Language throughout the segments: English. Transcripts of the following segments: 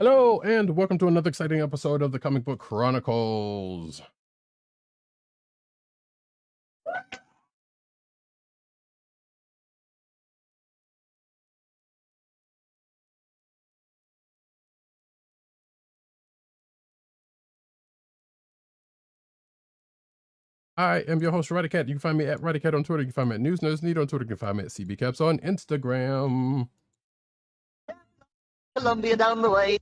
Hello, and welcome to another exciting episode of the Comic Book Chronicles. I am your host, Roddykat. You can find me at Roddykat on Twitter. You can find me at NewsNerdsNeed on Twitter. You can find me at CBCaps on Instagram. Columbia down the way.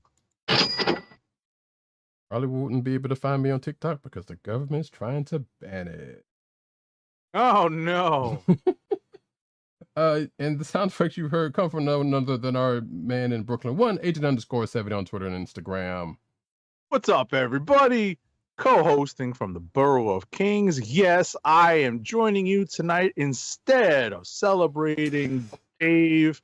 Probably wouldn't be able to find me on TikTok because the government's trying to ban it. Oh no. And the sound effects you heard come from none other than our man in Brooklyn, agent_70 on Twitter and Instagram. What's up, everybody? Co-hosting from the Borough of Kings. Yes, I am joining you tonight instead of celebrating Dave,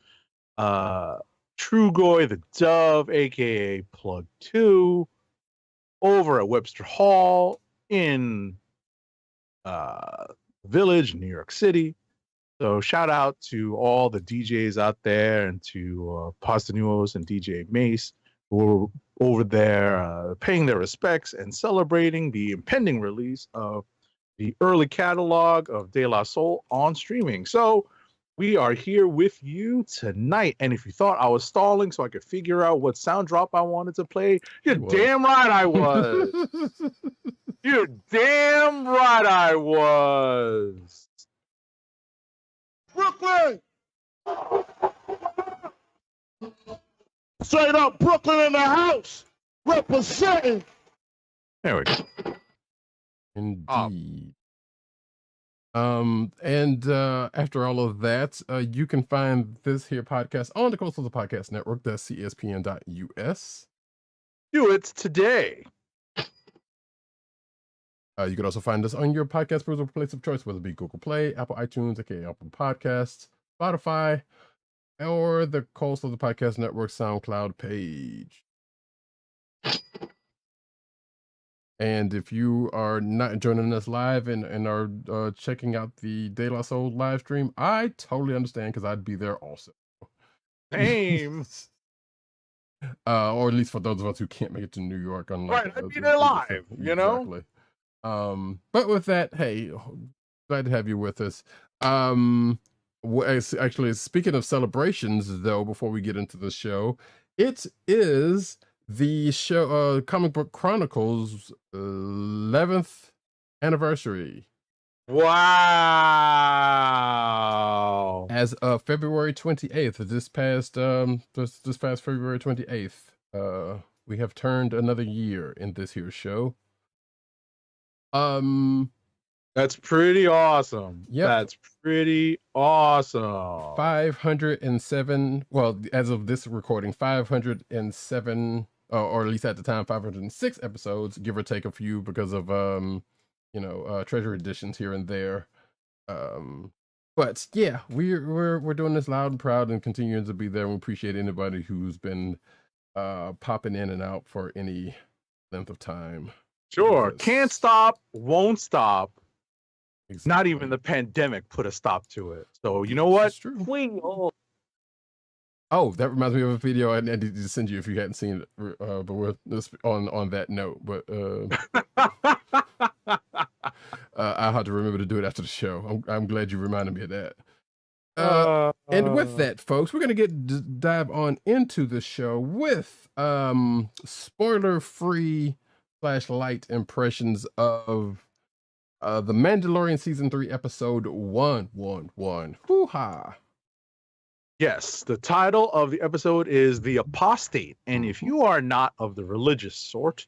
Trugoy the Dove, aka Plug 2, over at Webster Hall in Village, New York City. So shout out to all the DJs out there and to Pastanuos and DJ Mace who were over there paying their respects and celebrating the impending release of the early catalog of De La Soul on streaming. So we are here with you tonight. And if you thought I was stalling so I could figure out what sound drop I wanted to play, you're damn right I was. You're damn right I was. Brooklyn! Straight up Brooklyn in the house! Representing! There we go. Indeed. And after all of that, you can find this here podcast on the Coastal Podcast Network. That's CSPN.us. Do it today. You can also find us on your podcast browser place of choice, whether it be Google Play, Apple iTunes, aka Apple Podcasts, Spotify, or the Coastal Podcast Network SoundCloud page. And if you are not joining us live and are checking out the De La Soul live stream, I totally understand because I'd be there also. Same. Or at least for those of us who can't make it to New York. Right, I'd be there live, you know? Exactly. But with that, hey, glad to have you with us. Actually, speaking of celebrations, though, before we get into the show, it is the show Comic Book Chronicles 11th anniversary. Wow! As of February 28th, this past February 28th, we have turned another year in this here show. That's pretty awesome. Yep. That's pretty awesome. 507. Well, as of this recording, 507, or at least at the time, 506 episodes, give or take a few because of treasure editions here and there. But yeah, we're doing this loud and proud and continuing to be there. And we appreciate anybody who's been popping in and out for any length of time. Sure. Can't stop, won't stop. Exactly. Not even the pandemic put a stop to it. So you know what? That's true. Oh, that reminds me of a video I needed to send you if you hadn't seen it. But we're on that note. But I'll have to remember to do it after the show. I'm glad you reminded me of that. And with that, folks, we're gonna dive on into the show with spoiler-free / light impressions of the Mandalorian Season 3 Episode 111. Hoo-ha! Yes, the title of the episode is The Apostate. And if you are not of the religious sort,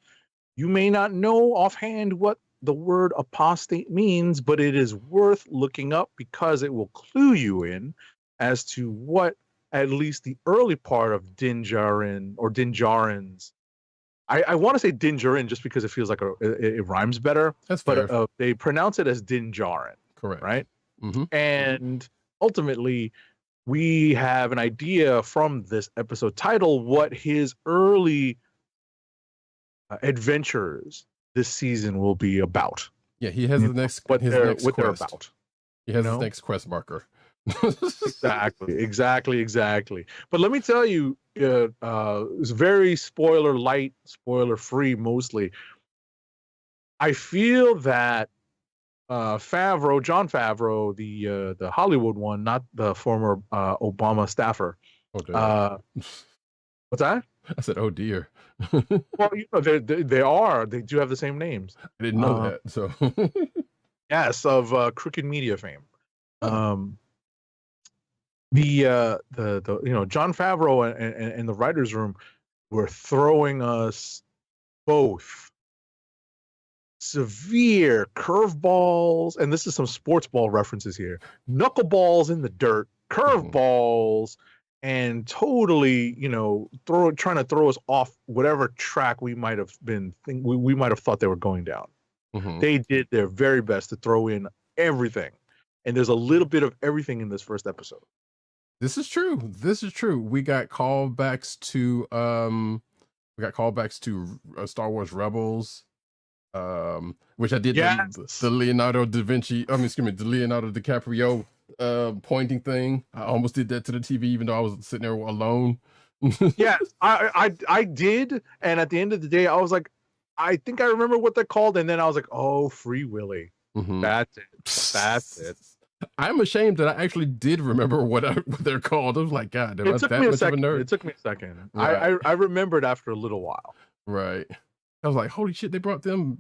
you may not know offhand what the word apostate means, but it is worth looking up because it will clue you in as to what at least the early part of Din Djarin or Din Djarin's. I want to say Din Djarin just because it feels like it rhymes better. That's fair. But they pronounce it as Din Djarin. Correct. Right? Mm-hmm. And ultimately, we have an idea from this episode title what his early adventures this season will be about. Yeah, he has the next what they're quest. about. He has his next quest marker. Exactly. But let me tell you, it's very spoiler light, spoiler free mostly. I feel that Jon Favreau, the Hollywood one, not the former Obama staffer. Oh, dear. What's that? I said, oh dear. Well, they do have the same names. I didn't know that. So yes, of Crooked Media fame. The Jon Favreau and the writers' room were throwing us both severe curveballs, and this is some sports ball references here, knuckleballs in the dirt, curveballs, and totally, trying to throw us off whatever track we might have we might have thought they were going down. They did their very best to throw in everything, and there's a little bit of everything in this first episode. This is true. We got callbacks to Star Wars Rebels, which I did the Leonardo da Vinci. The Leonardo DiCaprio pointing thing. I almost did that to the TV, even though I was sitting there alone. Yes, I did, and at the end of the day, I was like, I think I remember what they're called, and then I was like, oh, Free Willy. That's it. I'm ashamed that I actually did remember what they're called. I was like, God, it took me a second. Right. I remembered after a little while. Right. I was like, holy shit, they brought them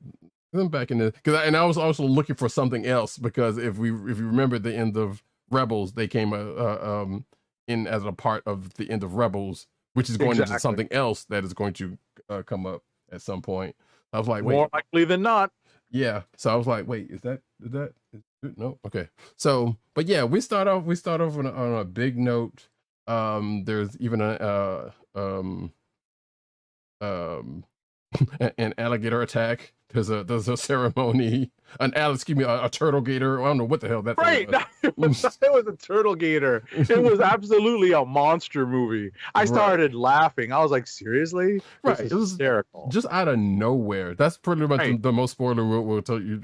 back in and I was also looking for something else, because if you remember the end of Rebels, they came in as a part of the end of Rebels, which is going into something else that is going to come up at some point. I was like, wait, more likely than not. Yeah. So I was like, wait, is that no? Okay. So, but yeah, we start off on a big note. There's even an alligator attack. There's a ceremony. A turtle gator. I don't know what the hell that thing was. It was a turtle gator. It was absolutely a monster movie. I started laughing. I was like, seriously? Right. It was hysterical. Just out of nowhere. That's pretty much the most spoiler we'll tell you.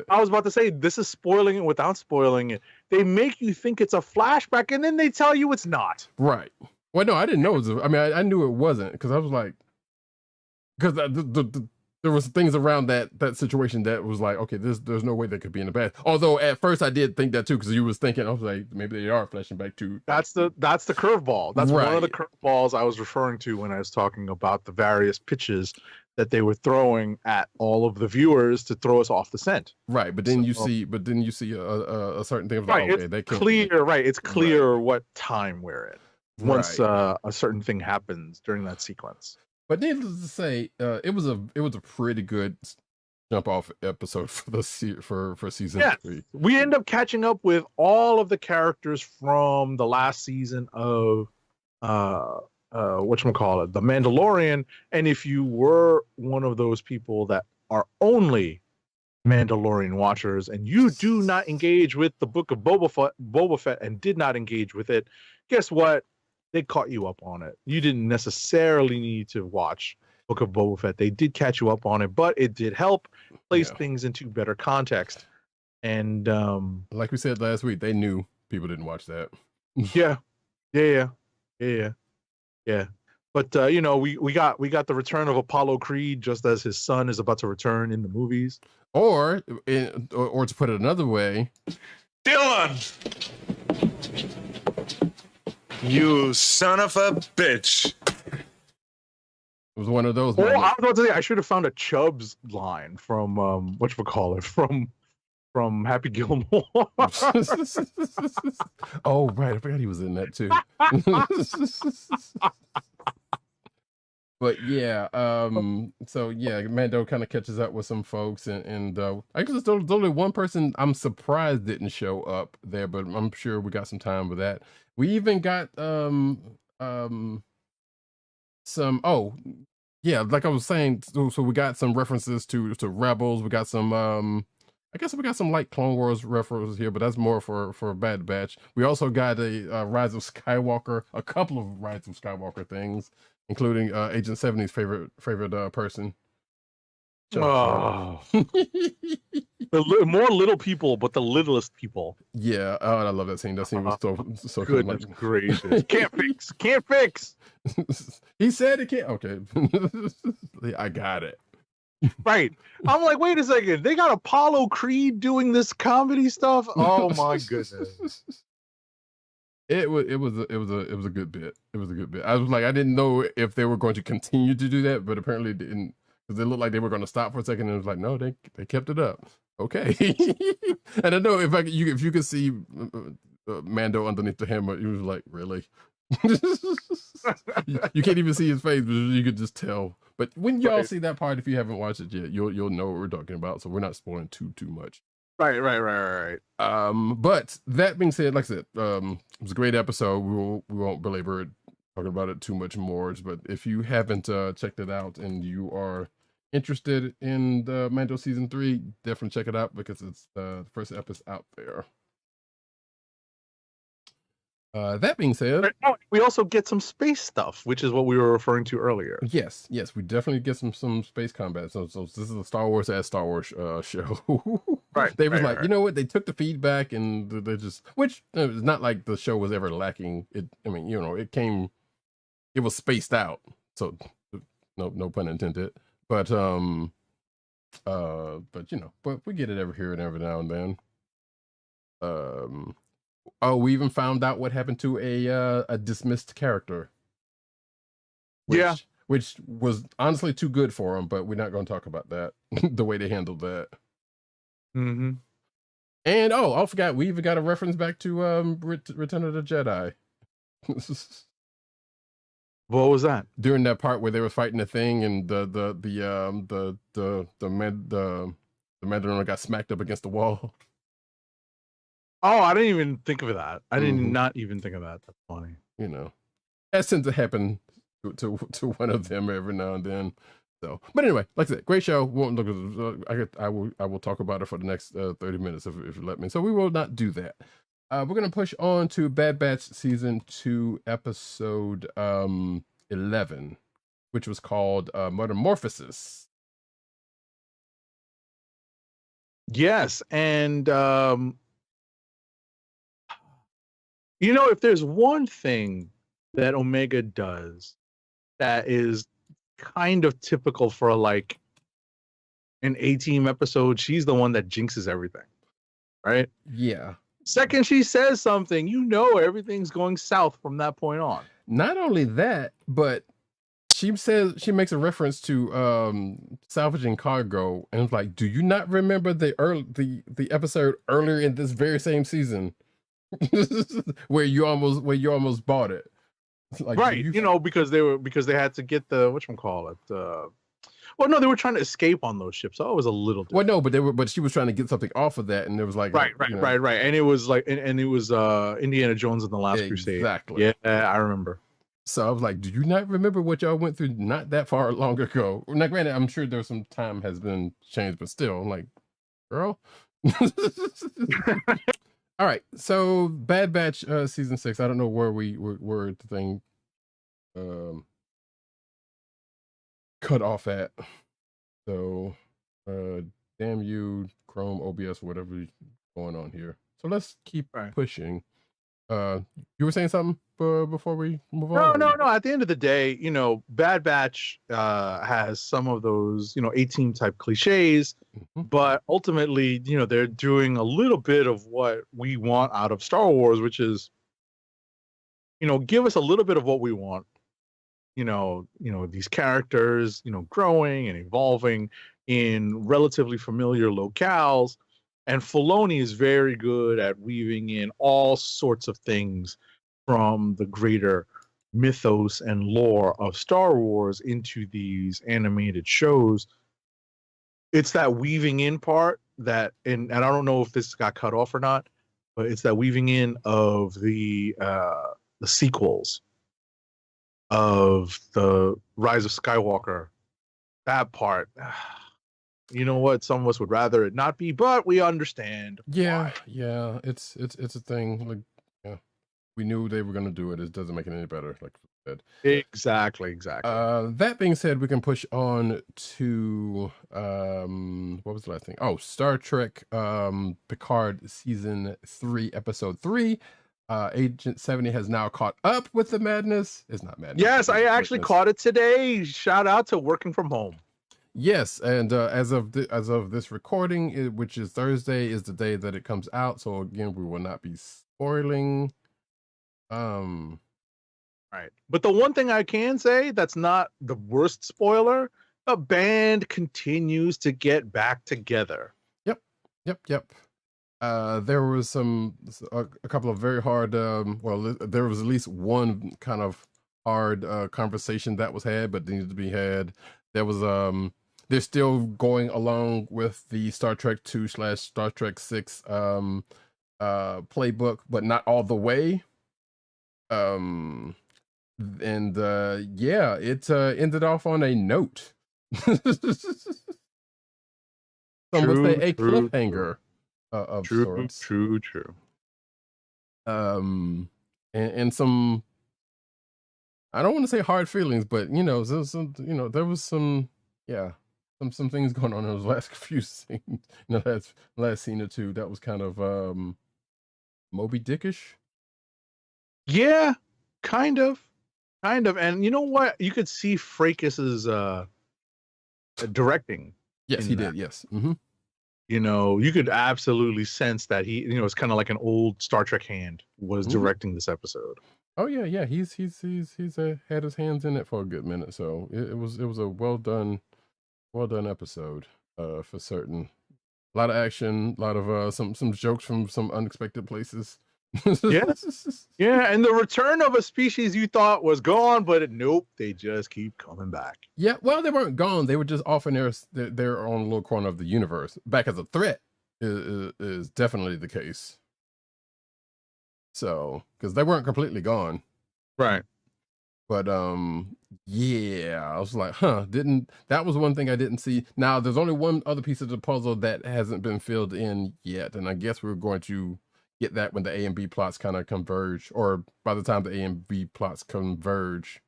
I was about to say, this is spoiling it without spoiling it. They make you think it's a flashback, and then they tell you it's not. Right. Well, no, I didn't know. I knew it wasn't, because I was like, because there was things around that situation that was like, okay, there's no way they could be in the past. Although at first I did think that too, because you was thinking, I was like, maybe they are flashing back to. That's the curveball. That's right. One of the curveballs I was referring to when I was talking about the various pitches that they were throwing at all of the viewers to throw us off the scent. Right, but then you see a certain thing of like, okay, they can't. It's clear what time we're in once a certain thing happens during that sequence. But needless to say, it was a pretty good jump off episode for season 3. We end up catching up with all of the characters from the last season of whatchamacallit, The Mandalorian. And if you were one of those people that are only Mandalorian watchers and you do not engage with the Book of Boba Fett and did not engage with it, guess what? They caught you up on it. You didn't necessarily need to watch Book of Boba Fett. They did catch you up on it, but it did help place things into better context. And like we said last week, they knew people didn't watch that. Yeah. But we got the return of Apollo Creed just as his son is about to return in the movies. Or to put it another way, Dylan, you son of a bitch. It was one of those. I was about to say, I should have found a Chubbs line from from Happy Gilmore. Oh right, I forgot he was in that too. But yeah, so yeah, Mando kind of catches up with some folks, and I guess there's only one person I'm surprised didn't show up there, but I'm sure we got some time with that. We even got some like I was saying, so we got some references to Rebels. We got some I guess we got some light Clone Wars references here, but that's more for Bad Batch. We also got a Rise of Skywalker, a couple of Rise of Skywalker things, including Agent 70's favorite person. Oh. More little people, but the littlest people. Yeah, oh, I love that scene. That scene was so Goodness like, gracious. Can't fix. He said it can't. Okay, I got it. Right. I'm like, wait a second. They got Apollo Creed doing this comedy stuff. Oh my goodness. It was a good bit. It was a good bit. I was like, I didn't know if they were going to continue to do that, but apparently it didn't, because it looked like they were going to stop for a second, and it was like, no, they kept it up. Okay. And I know if you could see Mando underneath the hammer, he was like, really? You can't even see his face, but you could just tell. But when y'all see that part, if you haven't watched it yet, you'll know what we're talking about. So we're not spoiling too much. Right. But that being said, like I said, it was a great episode. We won't belabor it, talking about it too much more. But if you haven't checked it out and you are interested in the Mando season 3, definitely check it out, because it's the first episode out there. That being said, we also get some space stuff, which is what we were referring to earlier. Yes, we definitely get some space combat. So this is a Star Wars show. Right. They was like, you know what? They took the feedback and they just, which it's not like the show was ever lacking. I mean, it was spaced out. So no pun intended. But but we get it every here and every now and then. Oh, we even found out what happened to a dismissed character. Which was honestly too good for him, but we're not going to talk about that. The way they handled that. Mm-hmm. And I forgot, we even got a reference back to Return of the Jedi. What was that? During that part where they were fighting the thing, and the Mandalorian got smacked up against the wall. Oh, I didn't even think of that. I did not even think of that. That's funny. That tends to happen to one of them every now and then. So, but anyway, like I said, great show. Won't look. I will talk about it for the next 30 minutes if you let me. So we will not do that. We're gonna push on to Bad Batch season 2, episode 11, which was called Metamorphosis. Yes, and if there's one thing that Omega does that is kind of typical for like an A-Team episode, she's the one that jinxes everything, right? Yeah. Second she says something, everything's going south from that point on. Not only that, but she makes a reference to salvaging cargo, and it's like, do you not remember the episode earlier in this very same season? where you almost bought it, like, right? Because they had to get the whatchamacallit. Well, no, they were trying to escape on those ships. So it was a little different. Well, no, but she was trying to get something off of that, and it was like right, and it was like, and it was Indiana Jones and the Last Crusade. Exactly. Yeah, I remember. So I was like, do you not remember what y'all went through not that far long ago? Now, granted, I'm sure there's some time has been changed, but still, I'm like, girl. All right, so Bad Batch season 6. I don't know where where the thing cut off at. So damn you, Chrome, OBS, whatever going on here. So let's keep pushing. You were saying something before we move on? No. At the end of the day, Bad Batch has some of those, A-Team type cliches, but ultimately, they're doing a little bit of what we want out of Star Wars, which is, give us a little bit of what we want. These characters, growing and evolving in relatively familiar locales. And Filoni is very good at weaving in all sorts of things from the greater mythos and lore of Star Wars into these animated shows. It's that weaving in part that, and I don't know if this got cut off or not, but it's that weaving in of the sequels of the Rise of Skywalker. That part. You know what? Some of us would rather it not be, but we understand. Yeah, it's a thing. Like, yeah, we knew they were gonna do it. It doesn't make it any better. Like, Exactly. That being said, we can push on to what was the last thing? Oh, Star Trek Picard season 3, episode 3. Agent 70 has now caught up with the madness. It's not madness. Yes, I actually caught it today. Shout out to working from home. Yes, and as of this recording, which is Thursday, is the day that it comes out. So again, we will not be spoiling. Right. But the one thing I can say that's not the worst spoiler, the band continues to get back together. Yep. There was a couple of very hard, there was at least one kind of hard conversation that was had, but needed to be had. There was, they're still going along with the Star Trek 2/Star Trek 6 playbook, but not all the way. And yeah, it ended off on a note. Some would say a cliffhanger of sorts. True. And some, I don't want to say hard feelings, but there was some things going on in those last few scenes. That's last scene or two that was kind of Moby Dickish. Yeah, kind of. And you know what? You could see Frakis's directing. Yes, he did. Yes. Mm-hmm. You could absolutely sense that he, it's kind of like an old Star Trek hand was directing this episode. Oh yeah. He's had his hands in it for a good minute. So it was a well done episode for certain. A lot of action, a lot of some jokes from some unexpected places. Yeah, and the return of a species you thought was gone, but nope, they just keep coming back. Yeah, well, they weren't gone; they were just off in their own little corner of the universe. Back as a threat is definitely the case. So, because they weren't completely gone, right? But yeah, I was like, that was one thing I didn't see. Now, there's only one other piece of the puzzle that hasn't been filled in yet, and I guess we're going to get that when the A and B plots kind of converge, or by the time the A and B plots converge,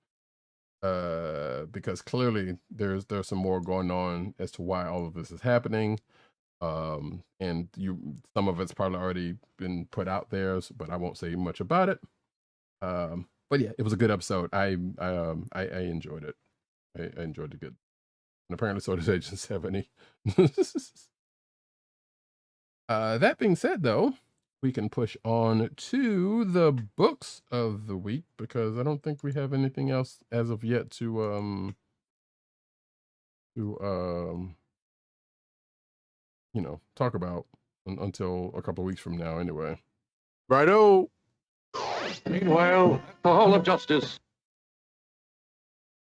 because clearly there's some more going on as to why all of this is happening, and some of it's probably already been put out there, but I won't say much about it. But yeah, it was a good episode. I enjoyed it. I enjoyed it good, and apparently so did Agent 70. That being said, though, we can push on to the books of the week, because I don't think we have anything else as of yet to talk about until a couple of weeks from now anyway. Righto. Meanwhile, the Hall of Justice.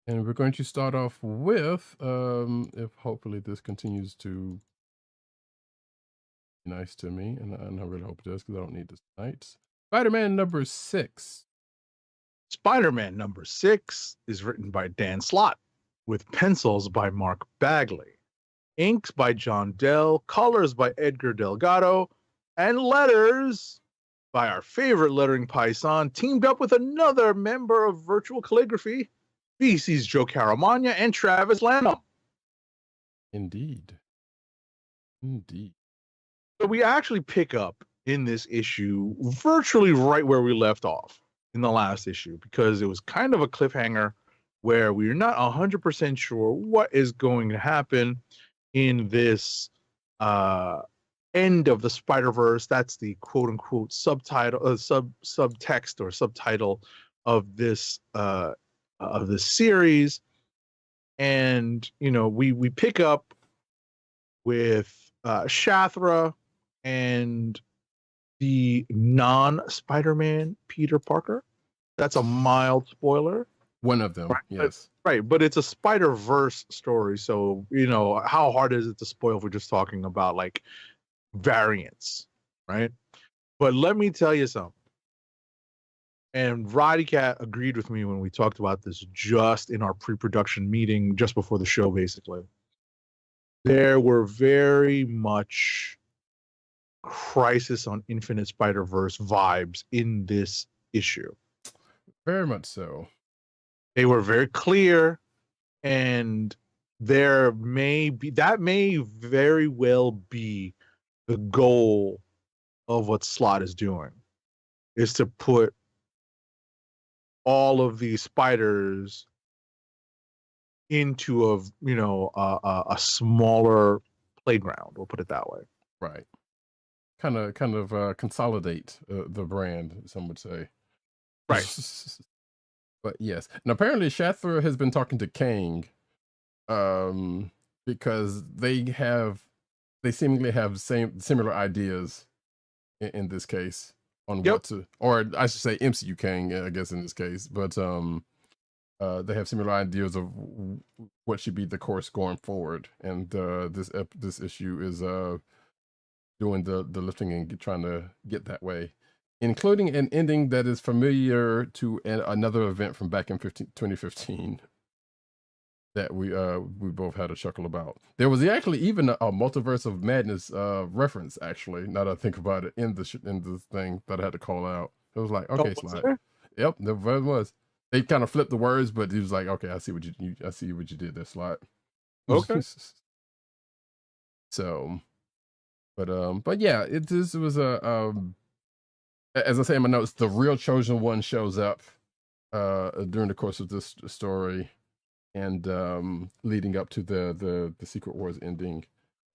And we're going to start off with, if hopefully this continues to be nice to me, and I really hope it does, because I don't need this tonight. Spider-Man number 6. Spider-Man number 6 is written by Dan Slott, with pencils by Mark Bagley, inks by John Dell, colors by Edgar Delgado, and letters by our favorite lettering paisan, teamed up with another member of Virtual Calligraphy, VC's Joe Caramagna and Travis Lanham. Indeed. So we actually pick up in this issue virtually right where we left off in the last issue, because it was kind of a cliffhanger where we're not 100% sure what is going to happen in this end of the Spider-Verse. That's the quote-unquote subtitle, subtext or subtitle of this series. And we pick up with Shathra and the non-Spider-Man Peter Parker. That's a mild spoiler. One of them, right? Yes. Right, but it's a Spider-Verse story, so how hard is it to spoil if we're just talking about like variants, right? But let me tell you something. And Roddykat agreed with me when we talked about this just in our pre-production meeting just before the show, basically. There were very much Crisis on Infinite Spider-Verse vibes in this issue. Very much so. They were very clear, and there may be that may very well be the goal of what Slott is doing, is to put all of these spiders into a smaller playground. We'll put it that way. Right. Kind of consolidate the brand, some would say. Right. But yes, and apparently Shatner has been talking to Kang, because they seemingly have similar ideas in this case on what to, or I should say MCU Kang, I guess in this case, but they have similar ideas of what should be the course going forward, and this issue is doing the lifting and trying to get that way, including an ending that is familiar to another event from back in 2015 that we both had a chuckle about. There was actually even a Multiverse of Madness reference, actually, now that I think about it, in the thing that I had to call out. It was like, okay, Slide. Yep, there was. They kind of flipped the words, but he was like, okay, I see what you did there, Slide. Okay. So, but yeah, this was a as I say in my notes, the real chosen one shows up during the course of this story, and leading up to the Secret Wars ending,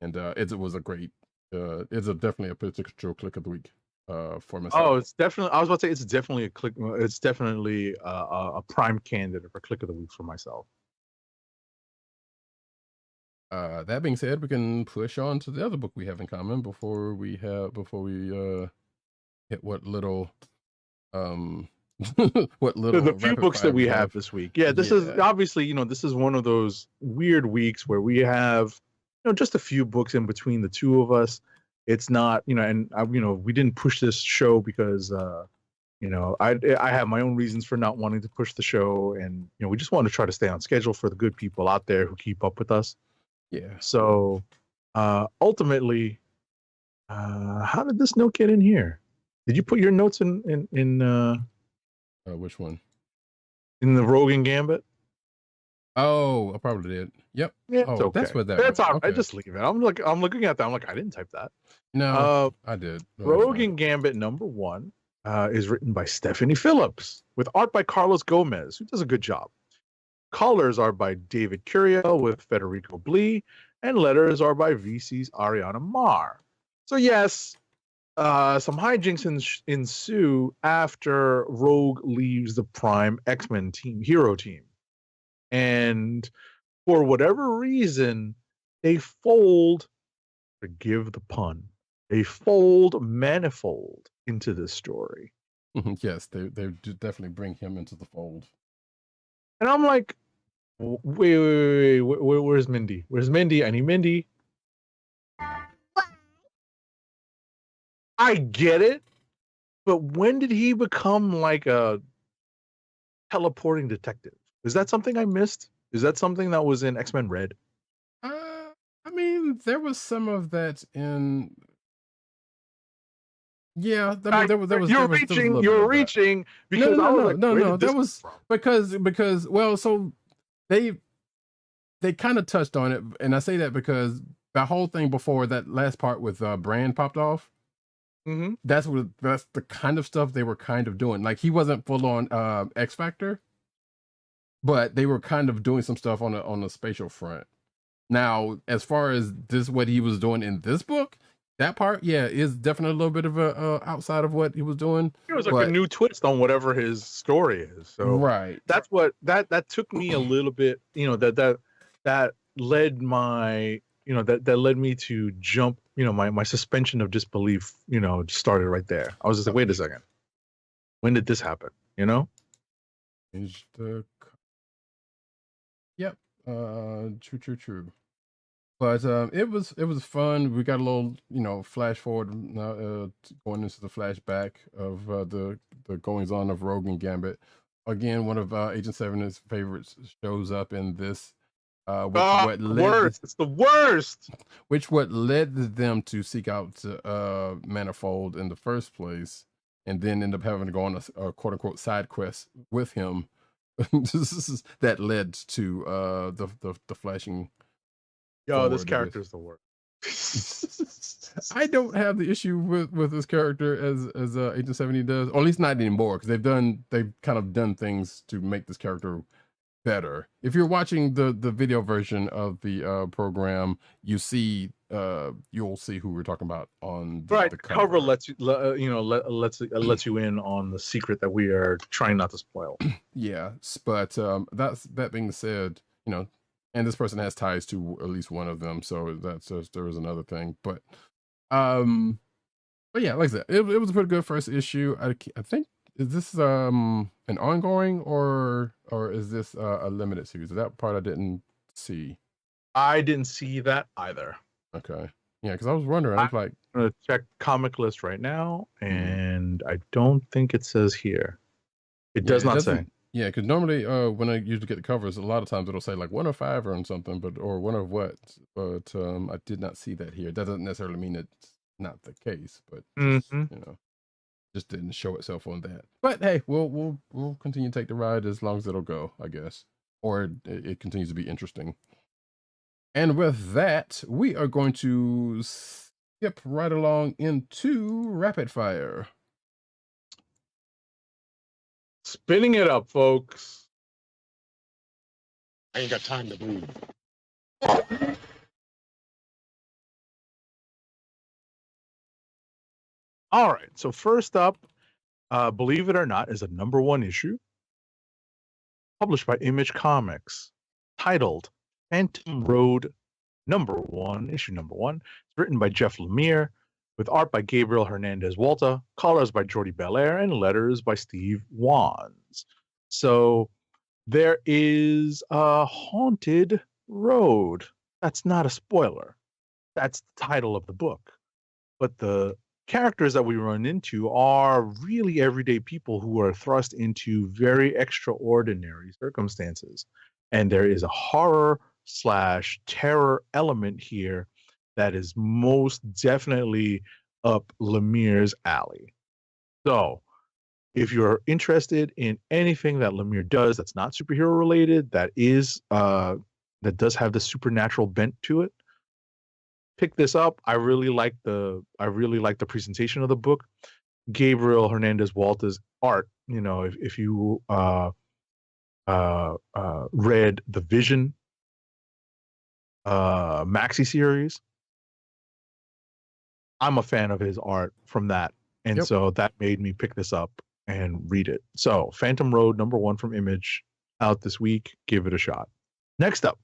and it was a great, it's definitely a particular click of the week for myself. Oh, it's definitely. I was about to say it's definitely a click. It's definitely a prime candidate for click of the week for myself. That being said, we can push on to the other book we have in common before we hit what little the few books that we have this week. Yeah, this is obviously, this is one of those weird weeks where we have, just a few books in between the two of us. It's not, and we didn't push this show because I have my own reasons for not wanting to push the show, and we just want to try to stay on schedule for the good people out there who keep up with us. Yeah. So ultimately, how did this note get in here? Did you put your notes in which one? In the Rogue and Gambit? Oh, I probably did. Yep. Yeah, oh, it's okay. That's what that. That's all right. Okay. Just leave it. I'm looking at that. I'm like, I didn't type that. No, I did. Rogue and Gambit #1 is written by Stephanie Phillips with art by Carlos Gomez, who does a good job. Colors are by David Curiel with Federico Blee, and letters are by VC's Ariana Marr. So yes, some hijinks ensue after Rogue leaves the Prime X-Men hero team. And for whatever reason, they fold, forgive the pun, they fold Manifold into this story. Yes, they definitely bring him into the fold. And I'm like, wait, where's Mindy? Where's Mindy? I need Mindy. I get it, but when did he become like a teleporting detective? Is that something I missed? Is that something that was in X-Men Red? I mean, there was some of that in. Yeah, I mean, there was. You're reaching because no. That was because well, so they kind of touched on it, and I say that because the whole thing before that last part with Brand popped off. Mm-hmm. That's the kind of stuff they were kind of doing. Like, he wasn't full on X Factor, but they were kind of doing some stuff on the spatial front. Now, as far as what he was doing in this book, that part, yeah, is definitely a little bit of a outside of what he was doing. It was like a new twist on whatever his story is. So right, that's what that took me a little bit. That led my that led me to jump. My suspension of disbelief, started right there. I was just like, wait a second, when did this happen? Yep. True. But it was fun. We got a little, flash forward going into the flashback of the goings on of Rogue and Gambit. Again, one of Agent 7's favorites shows up in this. It's the worst. Which what led them to seek out Manifold in the first place, and then end up having to go on a quote unquote side quest with him that led to the flashing. Yo, this forward, I guess. character's the worst. I don't have the issue with this character as Agent 70 does, or at least not anymore, because they've kind of done things to make this character better. If you're watching the video version of the program, you'll see who we're talking about on the, Right, the the cover cover. lets you lets you in on the secret that we are trying not to spoil. Yeah, but that being said, and this person has ties to at least one of them, so that's there is another thing. But yeah, like I said, it was a pretty good first issue. I think, is this an ongoing or is this a limited series? That part I didn't see. I didn't see that either. Okay, yeah, because I was wondering. I was like, I'm gonna check comic list right now, and I don't think it says here. It does not say. Yeah, because normally when I usually get the covers, a lot of times it'll say like 1 of 5 or something, or 1 of what. But I did not see that here. It doesn't necessarily mean it's not the case, but just, just didn't show itself on that. But hey, we'll continue to take the ride as long as it'll go, I guess, or it continues to be interesting. And with that, we are going to skip right along into rapid fire. Spinning it up, folks. I ain't got time to breathe. All right. So first up, believe it or not, is a #1 issue published by Image Comics, titled Phantom Road #1, issue #1. It's written by Jeff Lemire, with art by Gabriel Hernandez Walta, colors by Jordi Belair, and letters by Steve Wands. So there is a haunted road. That's not a spoiler. That's the title of the book. But the characters that we run into are really everyday people who are thrust into very extraordinary circumstances. And there is a horror/terror element here that is most definitely up Lemire's alley. So if you're interested in anything that Lemire does that's not superhero related, that does have the supernatural bent to it, pick this up. I really like the presentation of the book. Gabriel Hernandez Walta's art, if you read the Vision maxi series, I'm a fan of his art from that, and so that made me pick this up and read it. So Phantom Road #1 from Image, out this week. Give it a shot. Next up,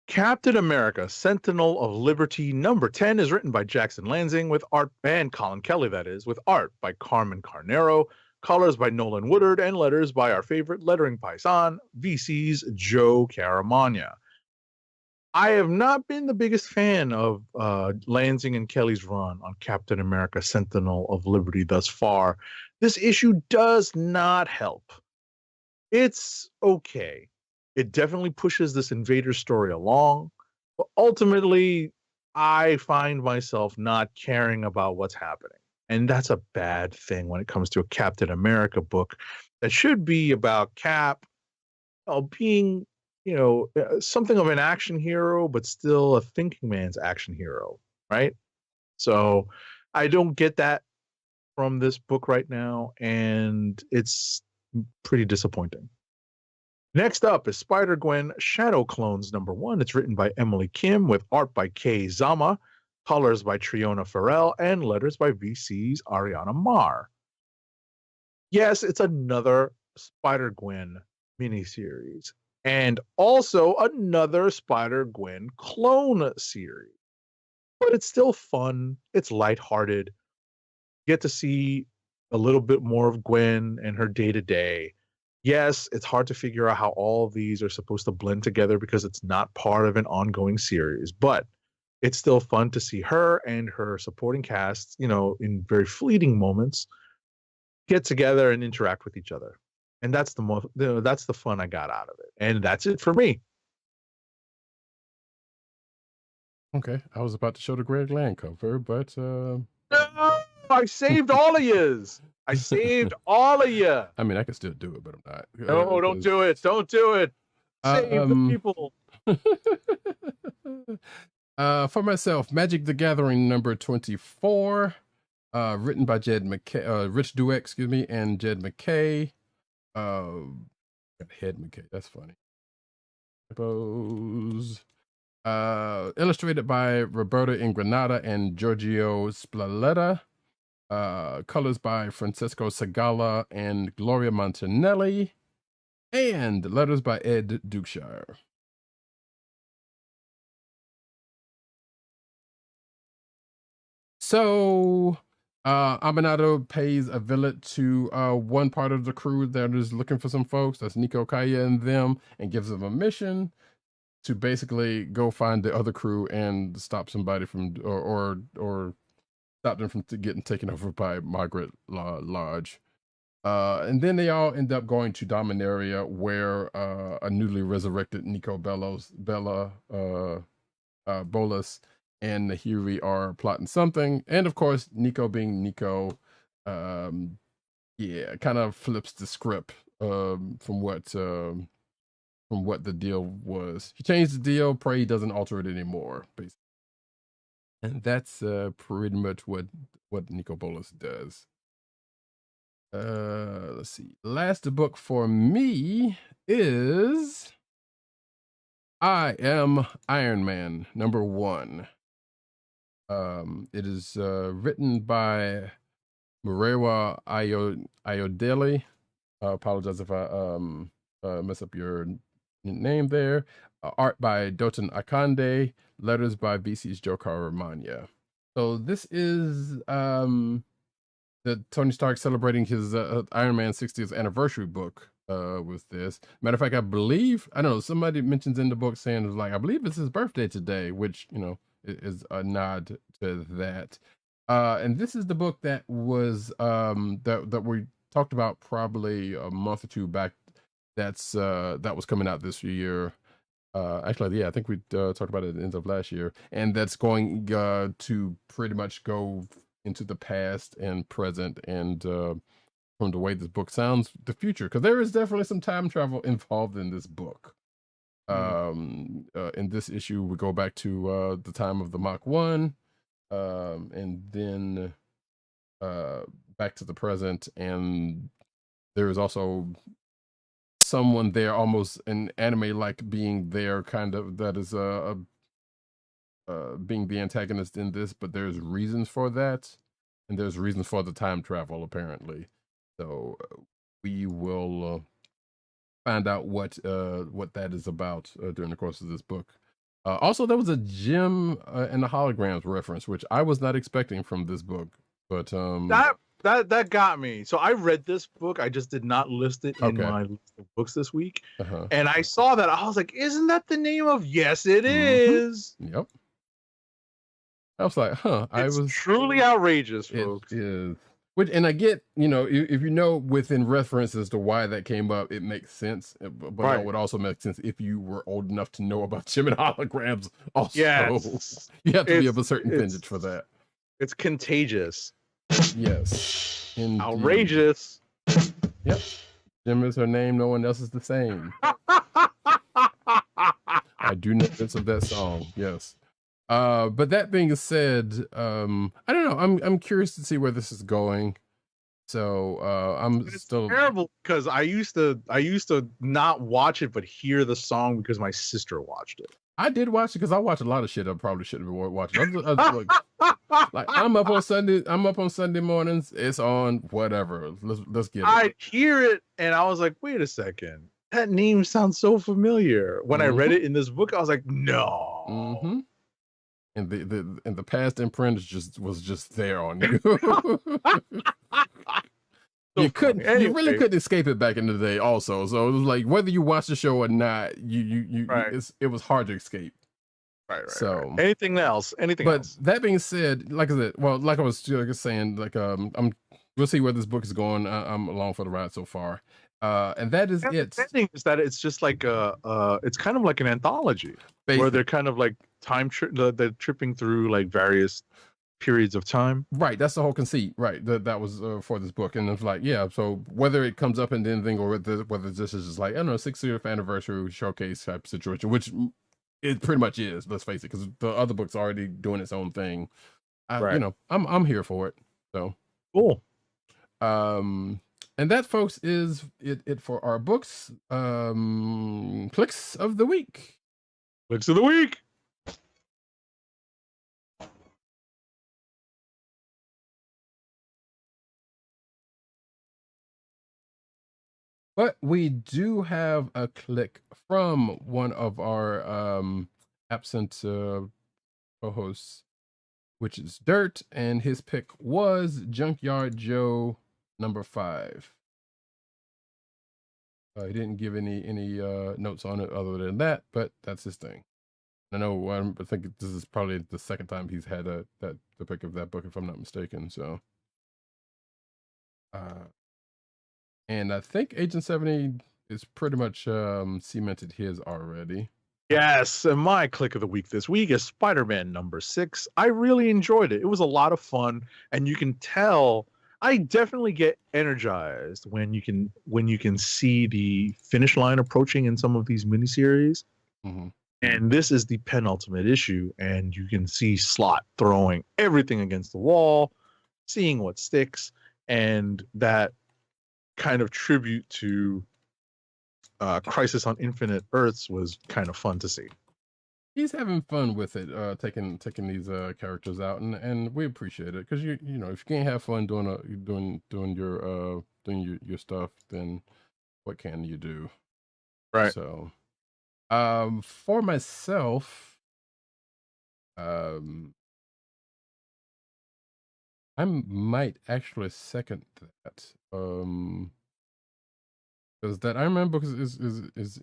Captain America Sentinel of Liberty #10 is written by Jackson Lansing, with art, and Colin Kelly, that is, with art by Carmen Carnero, colors by Nolan Woodard, and letters by our favorite lettering paisan, VC's Joe Caramagna. I have not been the biggest fan of Lansing and Kelly's run on Captain America Sentinel of Liberty thus far. This issue does not help. It's okay. It definitely pushes this Invader story along, but ultimately, I find myself not caring about what's happening. And that's a bad thing when it comes to a Captain America book that should be about Cap being, something of an action hero, but still a thinking man's action hero, right? So I don't get that from this book right now, and it's pretty disappointing. Next up is Spider-Gwen Shadow Clones #1. It's written by Emily Kim, with art by Kei Zama, colors by Triona Farrell, and letters by VC's Ariana Marr. Yes, it's another Spider-Gwen miniseries, and also another Spider-Gwen clone series. But it's still fun. It's lighthearted. You get to see a little bit more of Gwen and her day-to-day. Yes, it's hard to figure out how all of these are supposed to blend together because it's not part of an ongoing series, but it's still fun to see her and her supporting cast, in very fleeting moments, get together and interact with each other. And that's that's the fun I got out of it. And that's it for me. Okay, I was about to show the Greg Land cover, but No, I saved all of yous. I saved all of you. I mean, I can still do it, but I'm not. No, don't do it. Don't do it. Save the people. For myself, Magic the Gathering number 24, written by Rich Douek, excuse me, and Jed McKay. Head McKay, that's funny. Suppose. Illustrated by Roberto Ingranata and Giorgio Spalletta. Colors by Francesco Segala and Gloria Montanelli. And letters by Ed Dukeshire. So, Aminato pays a visit to one part of the crew that is looking for some folks. That's Nico, Kaya, and them, and gives them a mission to basically go find the other crew and stop somebody from, or stop them from getting taken over by Margaret Lodge. And then they all end up going to Dominaria, where a newly resurrected Nico Bolas and Nahiri are plotting something. And of course, Nico being Nico, kind of flips the script from what the deal was. He changed the deal, pray he doesn't alter it anymore, basically. And that's pretty much what Nico Bolas does. Let's see. Last book for me is I Am Iron Man number 1. It is written by Murewa Ayodele. I apologize if I mess up your name there. Art by Dotun Akande. Letters by VC's Jokar Ramanya. So this is the Tony Stark celebrating his Iron Man 60th anniversary book with this. Matter of fact, I don't know, somebody mentions in the book saying, like, I believe it's his birthday today, which, is a nod to that. And this is the book that was that we talked about probably a month or two back. That was coming out this year. Actually, yeah, I think we talked about it at the end of last year, and that's going to pretty much go into the past and present, and from the way this book sounds, the future, because there is definitely some time travel involved in this book. In this issue, we go back to the time of the Mach 1, and then back to the present, and there is also someone there, almost an anime-like being there, kind of, that is being the antagonist in this, but there's reasons for that, and there's reasons for the time travel, apparently. So we will find out what that is about during the course of this book. Also, there was a gem and the holograms reference, which I was not expecting from this book, but that got me. So I read this book. I just did not list it in my list of books this week. And I saw that. I was like, isn't that the name of? Yes, it is. Yep. I was like, It's truly outrageous, folks. It is. Which, and I get, if within references to why that came up, it makes sense. But it would also make sense if you were old enough to know about gem and holograms. Also, yes. You have to be of a certain vintage for that. It's contagious. Yes. Indeed. Outrageous. Yep. Jim is her name. No one else is the same. I do know bits of that song. Yes. But that being said, I don't know. I'm curious to see where this is going. So it's still terrible, because I used to not watch it but hear the song because my sister watched it. I did watch it because I watch a lot of shit I probably shouldn't be watching. I'm up on Sunday mornings. It's on, whatever. Let's get it. I hear it and I was like, wait a second, that name sounds so familiar. When I read it in this book, I was like, no. And the past imprint was just there on you. You really couldn't escape it back in the day also. So it was like, whether you watch the show or not, it was hard to escape. Right. So anything else? But that being said, like I said, like I was saying, we'll see where this book is going. I'm along for the ride so far. And that is it. The thing is that it's just like it's kind of like an anthology, basically, where they're kind of like they're tripping through like various periods of time. Right, that's the whole conceit. Right, that was for this book, and it's like, yeah. So whether it comes up in anything or whether this is just like, I don't know, 60th anniversary showcase type situation, which it pretty much is. Let's face it, because the other book's already doing its own thing. Right. You know, I'm here for it. So Cool. And that, folks, is it for our books. Clicks of the week. Clicks of the week. But we do have a click from one of our absent co-hosts, which is Dirt, and his pick was Junkyard Joe #5. He didn't give any notes on it other than that, but that's his thing. I know. I think this is probably the second time he's had the pick of that book, if I'm not mistaken. So, and I think Agent 70 is pretty much cemented his already. Yes, and my click of the week this week is Spider-Man #6. I really enjoyed it. It was a lot of fun, and you can tell I definitely get energized when you can see the finish line approaching in some of these miniseries. Mm-hmm. And this is the penultimate issue, and you can see Slott throwing everything against the wall, seeing what sticks, and that kind of tribute to Crisis on Infinite Earths was kind of fun to see. He's having fun with it, taking these characters out, and we appreciate it, because you know, if you can't have fun doing your stuff, then what can you do? Right. So, for myself, I might actually second that. Because that I remember is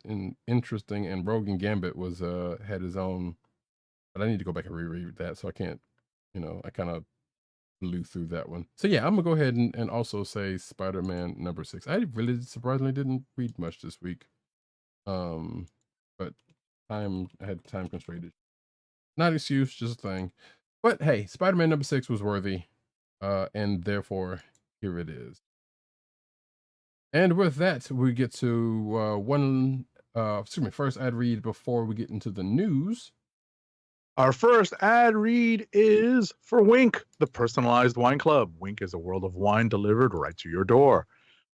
interesting, and Rogue and Gambit was had his own, but I need to go back and reread that, so I can't, you know, I kind of blew through that one. So yeah, I'm gonna go ahead and also say Spider-Man #6. I really surprisingly didn't read much this week, but I had time constrained. Not an excuse, just a thing. But hey, Spider-Man #6 was worthy, and therefore here it is. And with that, we get to first ad read before we get into the news. Our first ad read is for Wink, the personalized wine club. Wink is a world of wine delivered right to your door.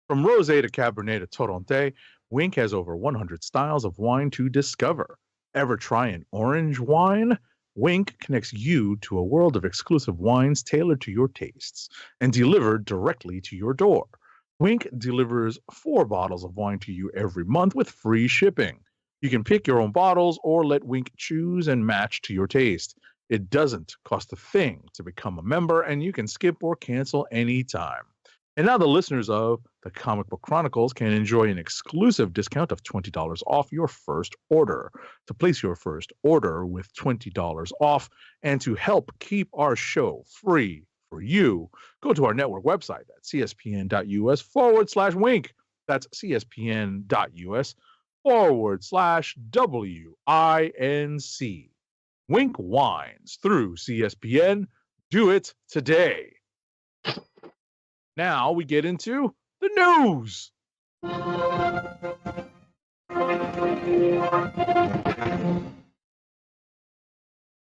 From rosé to Cabernet to Torronté, Wink has over 100 styles of wine to discover. Ever try an orange wine? Wink connects you to a world of exclusive wines tailored to your tastes and delivered directly to your door. Wink delivers 4 bottles of wine to you every month with free shipping. You can pick your own bottles or let Wink choose and match to your taste. It doesn't cost a thing to become a member, and you can skip or cancel anytime. And now the listeners of the Comic Book Chronicles can enjoy an exclusive discount of $20 off your first order. To place your first order with $20 off and to help keep our show free for you, go to our network website at cspn.us/wink. That's cspn.us/WINC. Wink wines through CSPN. Do it today. Now we get into the news.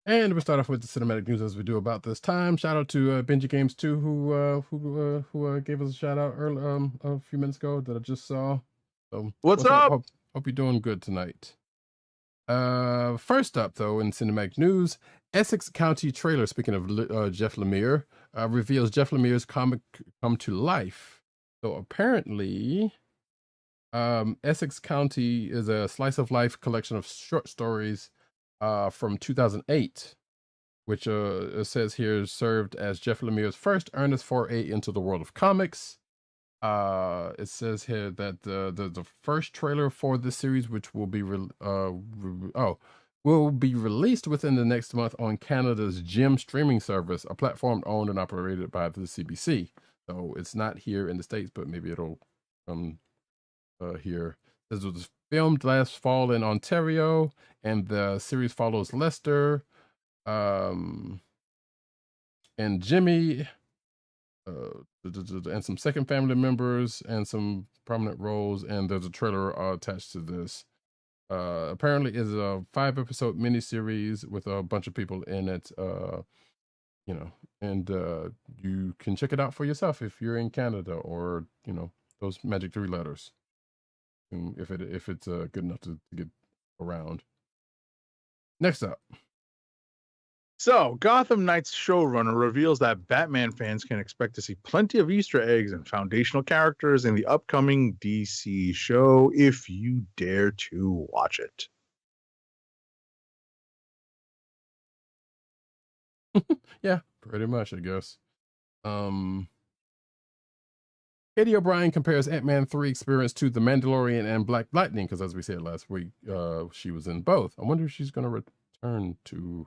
And we start off with the cinematic news as we do about this time. Shout out to Benji Games 2 who gave us a shout out early, a few minutes ago that I just saw. So what's up? Hope you're doing good tonight. First up though in cinematic news, Essex County trailer. Speaking of Jeff Lemire, reveals Jeff Lemire's comic come to life. So apparently, Essex County is a slice of life collection of short stories from 2008, which it says here served as Jeff Lemire's first earnest foray into the world of comics. It says here that the first trailer for this series, which will be will be released within the next month on Canada's Gem streaming service, a platform owned and operated by the CBC. So it's not here in the States, but maybe it'll come here. This was filmed last fall in Ontario, and the series follows Lester, and and Jimmy, and some second family members and some prominent roles. And there's a trailer attached to this. Apparently, is a 5-episode miniseries with a bunch of people in it. And you can check it out for yourself if you're in Canada or those magic 3 letters. If it's good enough to get around. Next up. So, Gotham Knights showrunner reveals that Batman fans can expect to see plenty of Easter eggs and foundational characters in the upcoming DC show if you dare to watch it. Yeah, pretty much, I guess. Katie O'Brien compares Ant-Man 3 experience to The Mandalorian and Black Lightning, because as we said last week, she was in both. I wonder if she's going to return to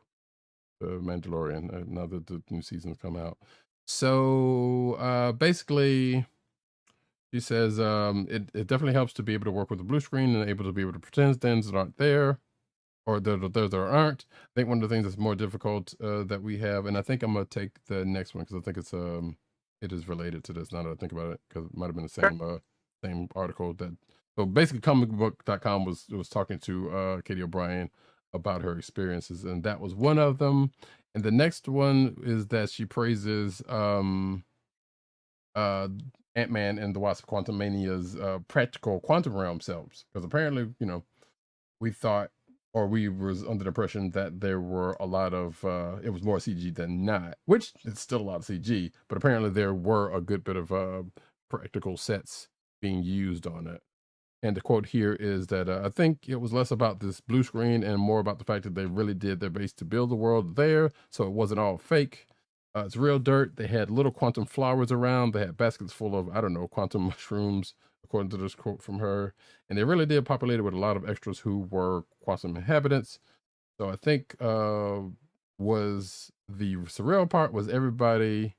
The Mandalorian now that the new season's come out. So basically, she says it definitely helps to be able to work with the blue screen and able to be able to pretend things that aren't there, or that there aren't. I think one of the things that's more difficult that we have, and I think I'm going to take the next one because I think it is related to this now that I think about it, because it might have been the same article. So basically comicbook.com was talking to Katie O'Brien about her experiences, and that was one of them. And the next one is that she praises Ant-Man and the Wasp Quantumania's practical quantum realm selves, because apparently we thought, or we was under the impression that there were a lot of, it was more CG than not, which it's still a lot of CG, but apparently there were a good bit of practical sets being used on it. And the quote here is that I think it was less about this blue screen and more about the fact that they really did their best to build the world there, so it wasn't all fake. It's real dirt. They had little quantum flowers around. They had baskets full of, I don't know, quantum mushrooms, according to this quote from her. And they really did populate it with a lot of extras who were quantum inhabitants. So I think was the surreal part was everybody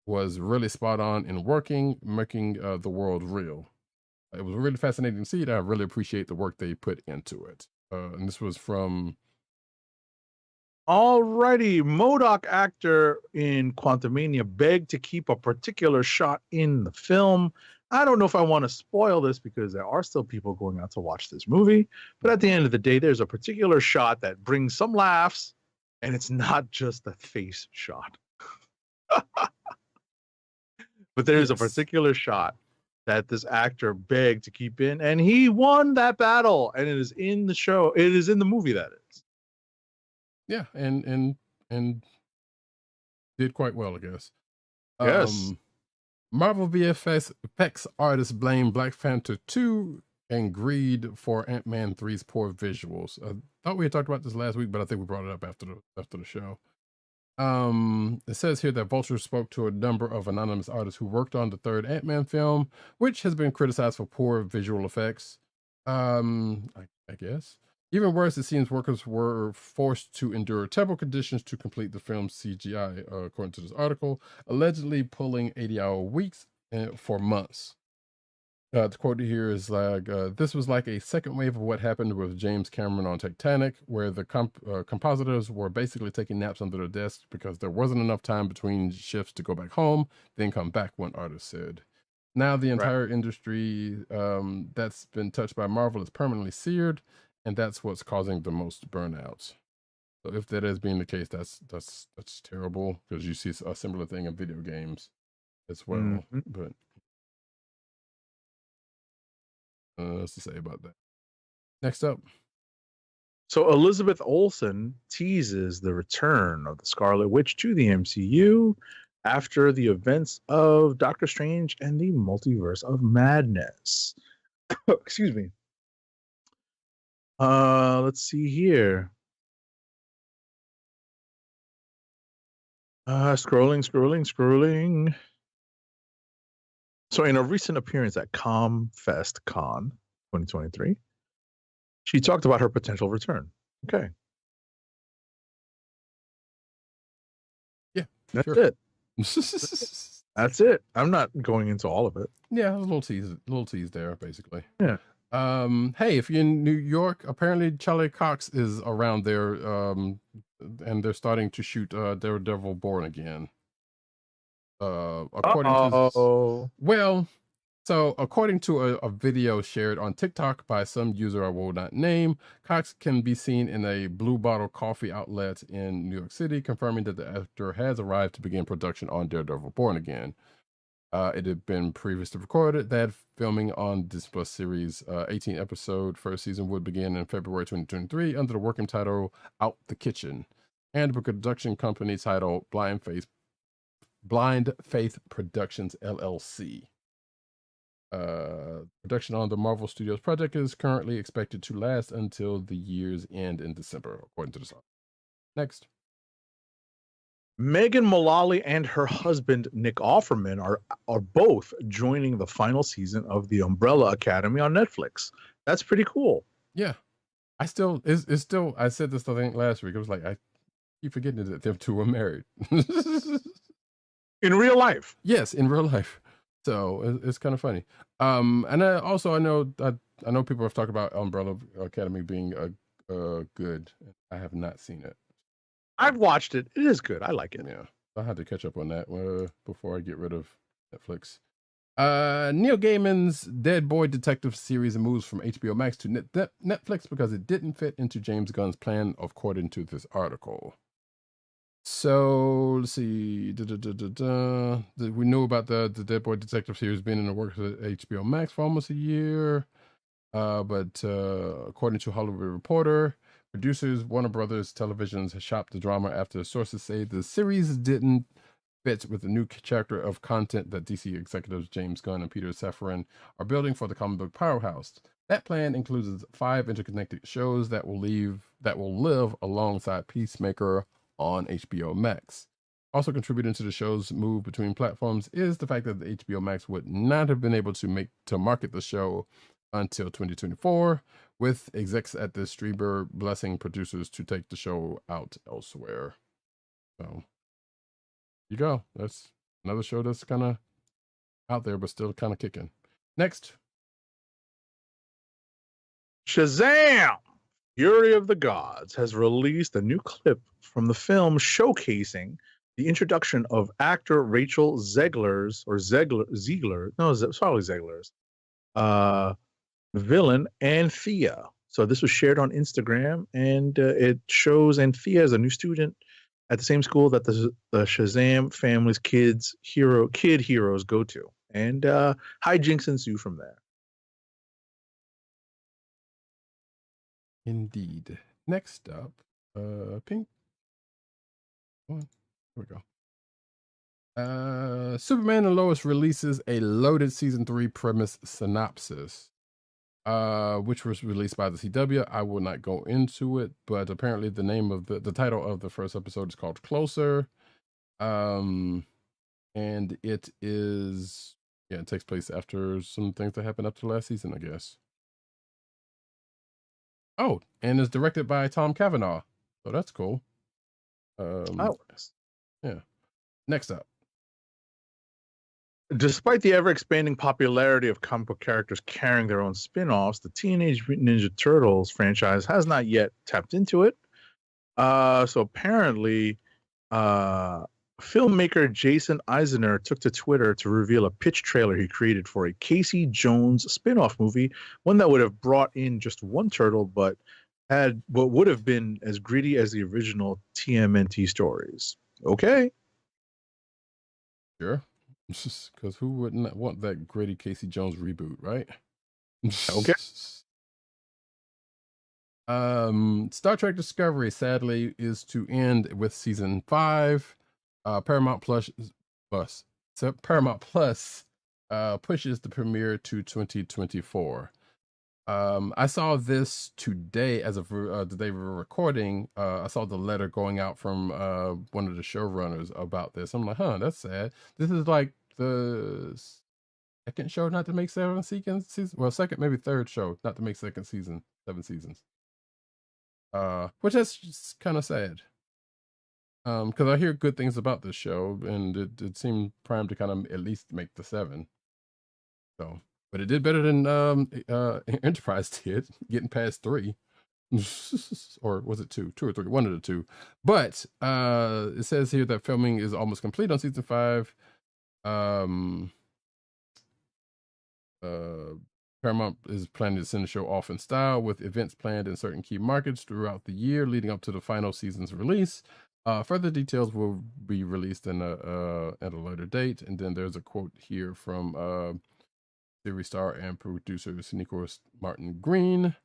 was really spot on in making the world real. It was really fascinating to see it. I really appreciate the work they put into it. And this was from... Alrighty, MODOK actor in Quantumania begged to keep a particular shot in the film. I don't know if I want to spoil this because there are still people going out to watch this movie. But at the end of the day, there's a particular shot that brings some laughs, and it's not just a face shot. But there's a particular shot that this actor begged to keep in, and he won that battle, and it is in the show. It is in the movie, that is. Yeah, and did quite well, I guess. Yes. Marvel VFX artists blame Black Panther 2 and greed for Ant-Man 3's poor visuals. I thought we had talked about this last week, but I think we brought it up after the show. It says here that Vulture spoke to a number of anonymous artists who worked on the third Ant-Man film, which has been criticized for poor visual effects. I guess. Even worse, it seems workers were forced to endure terrible conditions to complete the film's CGI, according to this article, allegedly pulling 80-hour weeks for months. The quote here is like, this was like a second wave of what happened with James Cameron on Titanic, where the compositors were basically taking naps under their desks because there wasn't enough time between shifts to go back home, then come back, one artist said. Now the entire industry that's been touched by Marvel is permanently seared, and that's what's causing the most burnouts. So if that is being the case, that's terrible, because you see a similar thing in video games as well. Mm-hmm. But what's to say about that? Next up. So Elizabeth Olsen teases the return of the Scarlet Witch to the MCU after the events of Doctor Strange and the Multiverse of Madness. Excuse me. Let's see here. Scrolling. So in a recent appearance at ComFest Con 2023, she talked about her potential return. Okay. Yeah, that's sure. it. That's it. I'm not going into all of it. Yeah, a little tease there, basically. Yeah. Hey, if you're in New York, apparently Charlie Cox is around there and they're starting to shoot Daredevil Born Again. According to according to a video shared on TikTok by some user I will not name, Cox can be seen in a Blue Bottle coffee outlet in New York City, confirming that the actor has arrived to begin production on Daredevil Born Again. It had been previously recorded that filming on Disney Plus series 18 episode first season would begin in February 2023 under the working title Out the Kitchen, and a production company titled Blind Faith Productions LLC. Production on the Marvel Studios project is currently expected to last until the year's end in December, according to the song. Next. Megan Mullally and her husband Nick Offerman are both joining the final season of The Umbrella Academy on Netflix. That's pretty cool. Yeah, I still I said this I think last week. It was like I keep forgetting that them two were married. In real life. Yes, in real life. So it's kind of funny. And I know people have talked about Umbrella Academy being good. I have not seen it. I've watched it. It is good. I like it. Yeah, I had to catch up on that before I get rid of Netflix. Neil Gaiman's Dead Boy Detective series moves from HBO Max to Netflix because it didn't fit into James Gunn's plan, according to this article. So let's see. We knew about the Dead Boy Detective series being in the works at HBO Max for almost a year, but according to Hollywood Reporter, producers Warner Brothers Televisions has shopped the drama after sources say the series didn't fit with the new chapter of content that DC executives James Gunn and Peter Safran are building for the comic book powerhouse. That plan includes 5 interconnected shows that will live alongside Peacemaker on HBO Max. Also contributing to the show's move between platforms is the fact that the HBO Max would not have been able to market the show until 2024, with execs at the streamer blessing producers to take the show out elsewhere. So, you go. That's another show that's kind of out there, but still kind of kicking. Next. Shazam! Fury of the Gods has released a new clip from the film showcasing the introduction of actor Rachel Zegler's villain Anthea. So this was shared on Instagram, and it shows Anthea as a new student at the same school that the Shazam family's kid heroes go to, and hijinks ensue from there. Indeed. Next up, Pink. Here we go. Superman and Lois releases a loaded season 3 premise synopsis, which was released by the CW. I will not go into it, but apparently the name of the title of the first episode is called Closer. And it takes place after some things that happened up to last season, I guess. Oh, and is directed by Tom Cavanaugh. So that's cool. Yeah. Next up. Despite the ever-expanding popularity of comic book characters carrying their own spin-offs, the Teenage Mutant Ninja Turtles franchise has not yet tapped into it. So apparently, filmmaker Jason Eisner took to Twitter to reveal a pitch trailer he created for a Casey Jones spin-off movie, one that would have brought in just one turtle, but had what would have been as gritty as the original TMNT stories. Okay. Sure. Because who wouldn't want that gritty Casey Jones reboot, right? Okay. Star Trek Discovery sadly is to end with season 5. Paramount Plus pushes the premiere to 2024. I saw this today as of the day we were recording. I saw the letter going out from one of the showrunners about this. I'm like, that's sad. This is like the second show not to make 7 seasons. Well, second, maybe third show not to make 7 seasons. Which is just kind of sad. Because I hear good things about this show, and it seemed primed to kind of at least make the 7. So, but it did better than Enterprise did, getting past 3. or was it two or three? One of the two. But it says here that filming is almost complete on season 5. Paramount is planning to send the show off in style with events planned in certain key markets throughout the year leading up to the final season's release. Further details will be released at a later date. And then there's a quote here from series star and producer Nicholas Martin Green,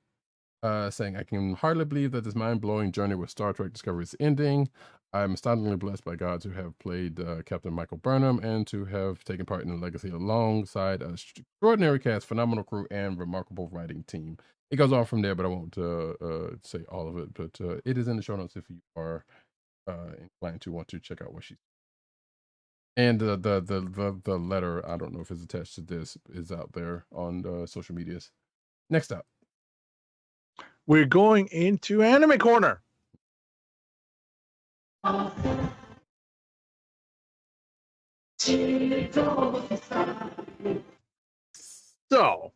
saying, "I can hardly believe that this mind-blowing journey with Star Trek Discovery is ending. I'm astoundingly blessed by God to have played Captain Michael Burnham and to have taken part in the legacy alongside an extraordinary cast, phenomenal crew, and remarkable writing team." It goes on from there, but I won't say all of it. But it is in the show notes if you are inclined to want to check out what she's. And the letter, I don't know if it's attached to this, is out there on social medias. Next up, we're going into Anime Corner. So,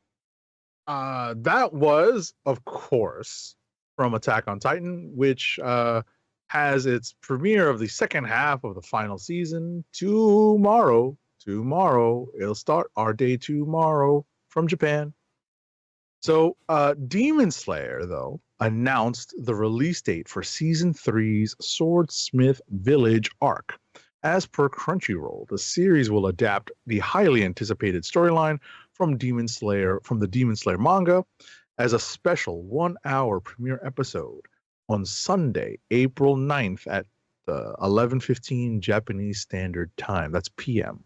that was, of course, from Attack on Titan, which has its premiere of the second half of the final season tomorrow. It'll start our day tomorrow from Japan. So, Demon Slayer, though, announced the release date for Season 3's Swordsmith Village arc. As per Crunchyroll, the series will adapt the highly anticipated storyline from the Demon Slayer manga as a special 1-hour premiere episode on Sunday, April 9th at 11:15 Japanese Standard Time. That's PM.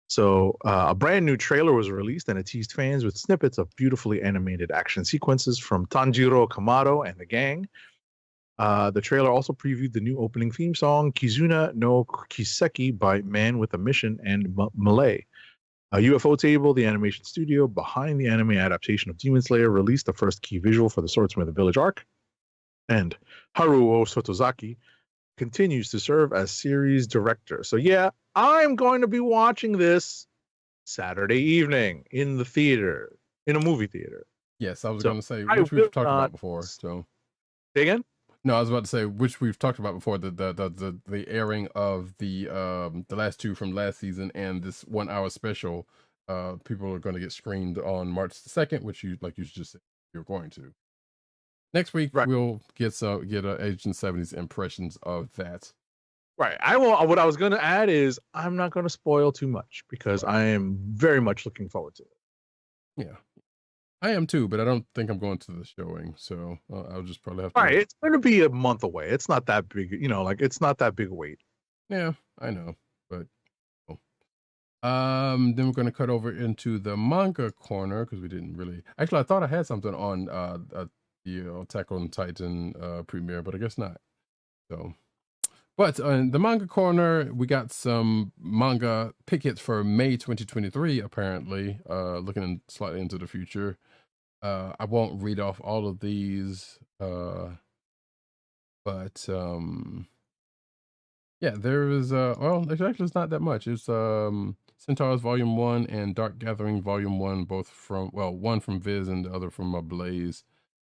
So a brand new trailer was released and it teased fans with snippets of beautifully animated action sequences from Tanjiro Kamado and the gang. The trailer also previewed the new opening theme song, Kizuna no Kiseki by Man with a Mission and Mullaly. UFO Table, the animation studio behind the anime adaptation of Demon Slayer, released the first key visual for the Swordsmith Village arc. And Haruo Sotozaki continues to serve as series director. So yeah, I'm going to be watching this Saturday evening in the theater, in a movie theater. Yes, I was going to say, which we've talked about before. So, say again? No, I was about to say, which we've talked about before, the airing of the last two from last season and this 1-hour special. People are going to get screened on March the 2nd, which you just said you're going to. Next week, right, we'll get Agent 70's impressions of that. Right. What I was going to add is I'm not going to spoil too much because I am very much looking forward to it. Yeah, I am too, but I don't think I'm going to the showing, so I'll just probably have to. All right, it's going to be a month away. It's not that big, it's not that big a wait. Yeah, I know, but then we're going to cut over into the manga corner because we didn't really. Actually, I thought I had something on the Attack on Titan premiere, but I guess not. So, but in the manga corner, we got some manga pick hits for May 2023. Apparently, looking slightly into the future. I won't read off all of these, but yeah, there is actually it's not that much. It's Centaurs Volume 1 and Dark Gathering Volume 1, both from one from Viz and the other from Blaze.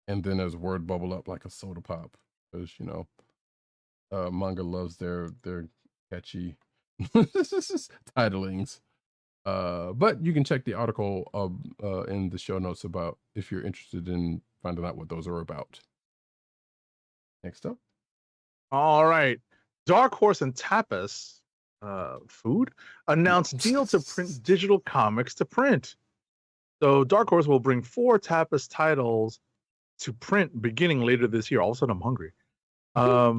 And then there's Word Bubble Up like a soda pop, because manga loves their catchy titlings. But you can check the article in the show notes about if you're interested in finding out what those are about. Next up. All right. Dark Horse and Tapas Food announced deal to print digital comics to print. So Dark Horse will bring 4 Tapas titles to print beginning later this year. All of a sudden, I'm hungry. I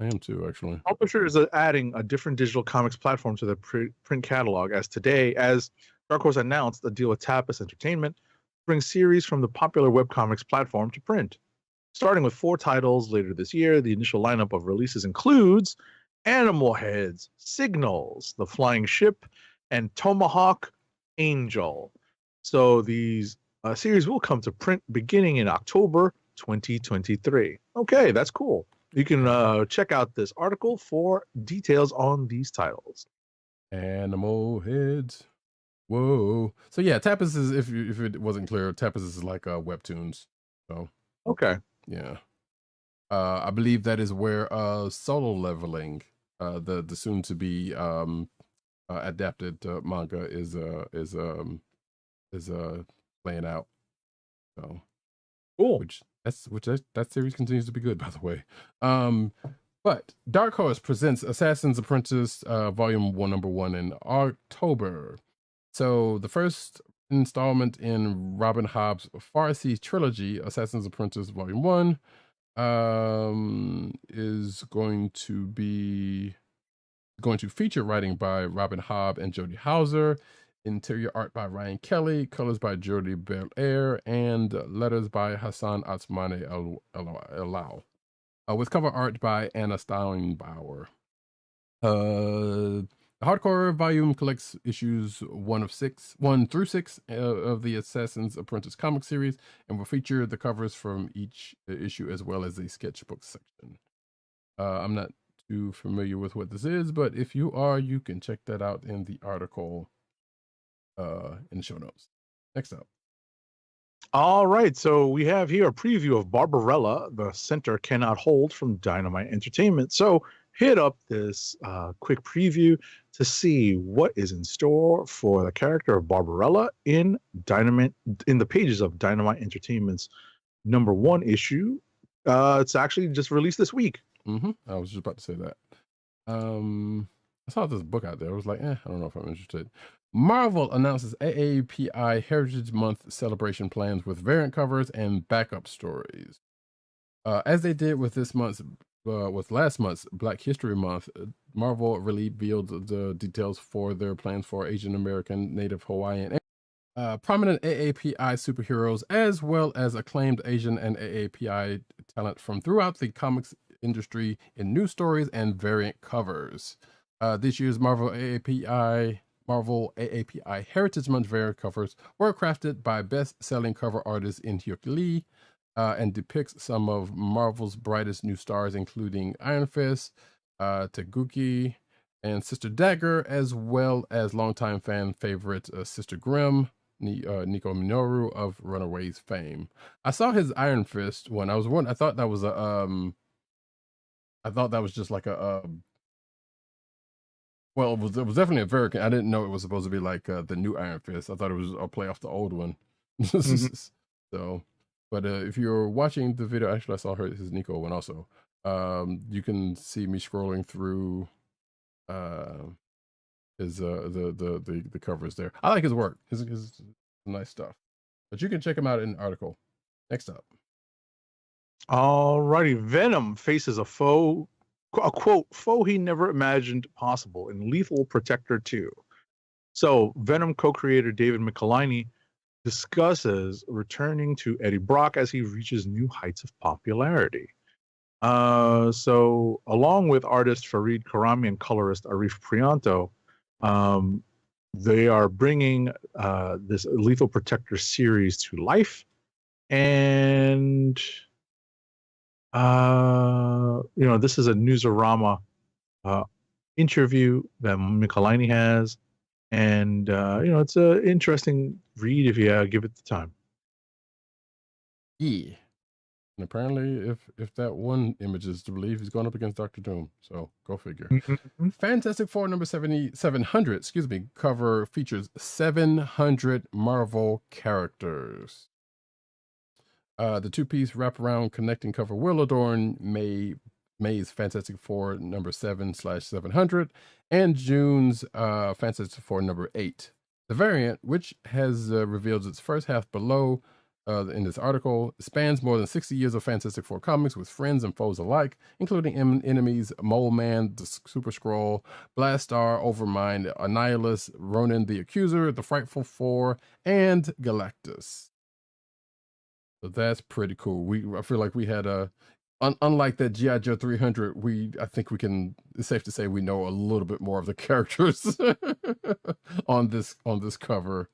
am too, actually. Publisher is adding a different digital comics platform to the print catalog. As Dark Horse announced a deal with Tapas Entertainment to bring series from the popular webcomics platform to print. Starting with 4 titles later this year, the initial lineup of releases includes Animal Heads, Signals, The Flying Ship, and Tomahawk Angel. So these series will come to print beginning in October 2023. Okay, that's cool. You can check out this article for details on these titles. Animal Heads. Whoa. So yeah, Tapas is, if it wasn't clear, Tapas is like webtoons. So okay. Yeah. I believe that is where Solo Leveling, the soon to be adapted manga is playing out. So Cool. that series continues to be good, by the way. But Dark Horse presents Assassin's Apprentice Volume 1, Number 1 in October. So the first installment in Robin Hobb's Farsi trilogy, Assassin's Apprentice Volume 1, is going to feature writing by Robin Hobb and Jody Hauser, interior art by Ryan Kelly, colors by Jody Belair, and letters by Hassan Atsmane Elau, with cover art by Anna Steinbauer. The hardcore volume collects issues 1 through 6 of the Assassin's Apprentice comic series, and will feature the covers from each issue as well as a sketchbook section. I'm not too familiar with what this is, but if you are, you can check that out in the article in the show notes. Next up. All right, so we have here a preview of Barbarella, The Center Cannot Hold from Dynamite Entertainment. So hit up this quick preview to see what is in store for the character of Barbarella in the pages of Dynamite Entertainment's number 1 issue. It's actually just released this week. I was just about to say that. I saw this book out there. I was like, I don't know if I'm interested. Marvel announces AAPI Heritage Month celebration plans with variant covers and backup stories. As they did with last month's Black History Month, Marvel revealed the details for their plans for Asian American, Native Hawaiian, and prominent AAPI superheroes, as well as acclaimed Asian and AAPI talent from throughout the comics industry in news stories and variant covers. This year's Marvel AAPI Heritage Month variant covers were crafted by best-selling cover artist In Hyuk Lee, and depicts some of Marvel's brightest new stars, including Iron Fist, Taguchi, and Sister Dagger, as well as longtime fan favorite Sister Grimm, Nico Minoru of Runaways fame. I saw his Iron Fist one. I thought that was just like well, it was definitely a variant. I didn't know it was supposed to be like the new Iron Fist. I thought it was a play off the old one. So, but if you're watching the video, actually, I saw his Nico one also. You can see me scrolling through his the covers there. I like his work. His nice stuff. But you can check him out in an article. Next up. Alrighty, Venom faces a quote, foe he never imagined possible in Lethal Protector 2. So, Venom co-creator David Michelinie discusses returning to Eddie Brock as he reaches new heights of popularity. So, along with artist Farid Karami and colorist Arif Prianto, they are bringing this Lethal Protector series to life. And this is a Newsarama interview that Michelinie has, and it's an interesting read if you give it the time. Yeah, and apparently, if that one image is to believe, he's going up against Dr. Doom. So go figure. Fantastic Four number 700, cover features 700 Marvel characters. The two-piece wraparound connecting cover will adorn May's Fantastic Four number 7/700 and June's Fantastic Four number 8. The variant, which has revealed its first half below in this article, spans more than 60 years of Fantastic Four comics with friends and foes alike, including enemies Mole Man, the Super Skrull, Blastar, Overmind, Annihilus, Ronan the Accuser, the Frightful Four, and Galactus. So that's pretty cool. I feel like we had unlike that G.I. Joe 300, I think it's safe to say we know a little bit more of the characters on this cover.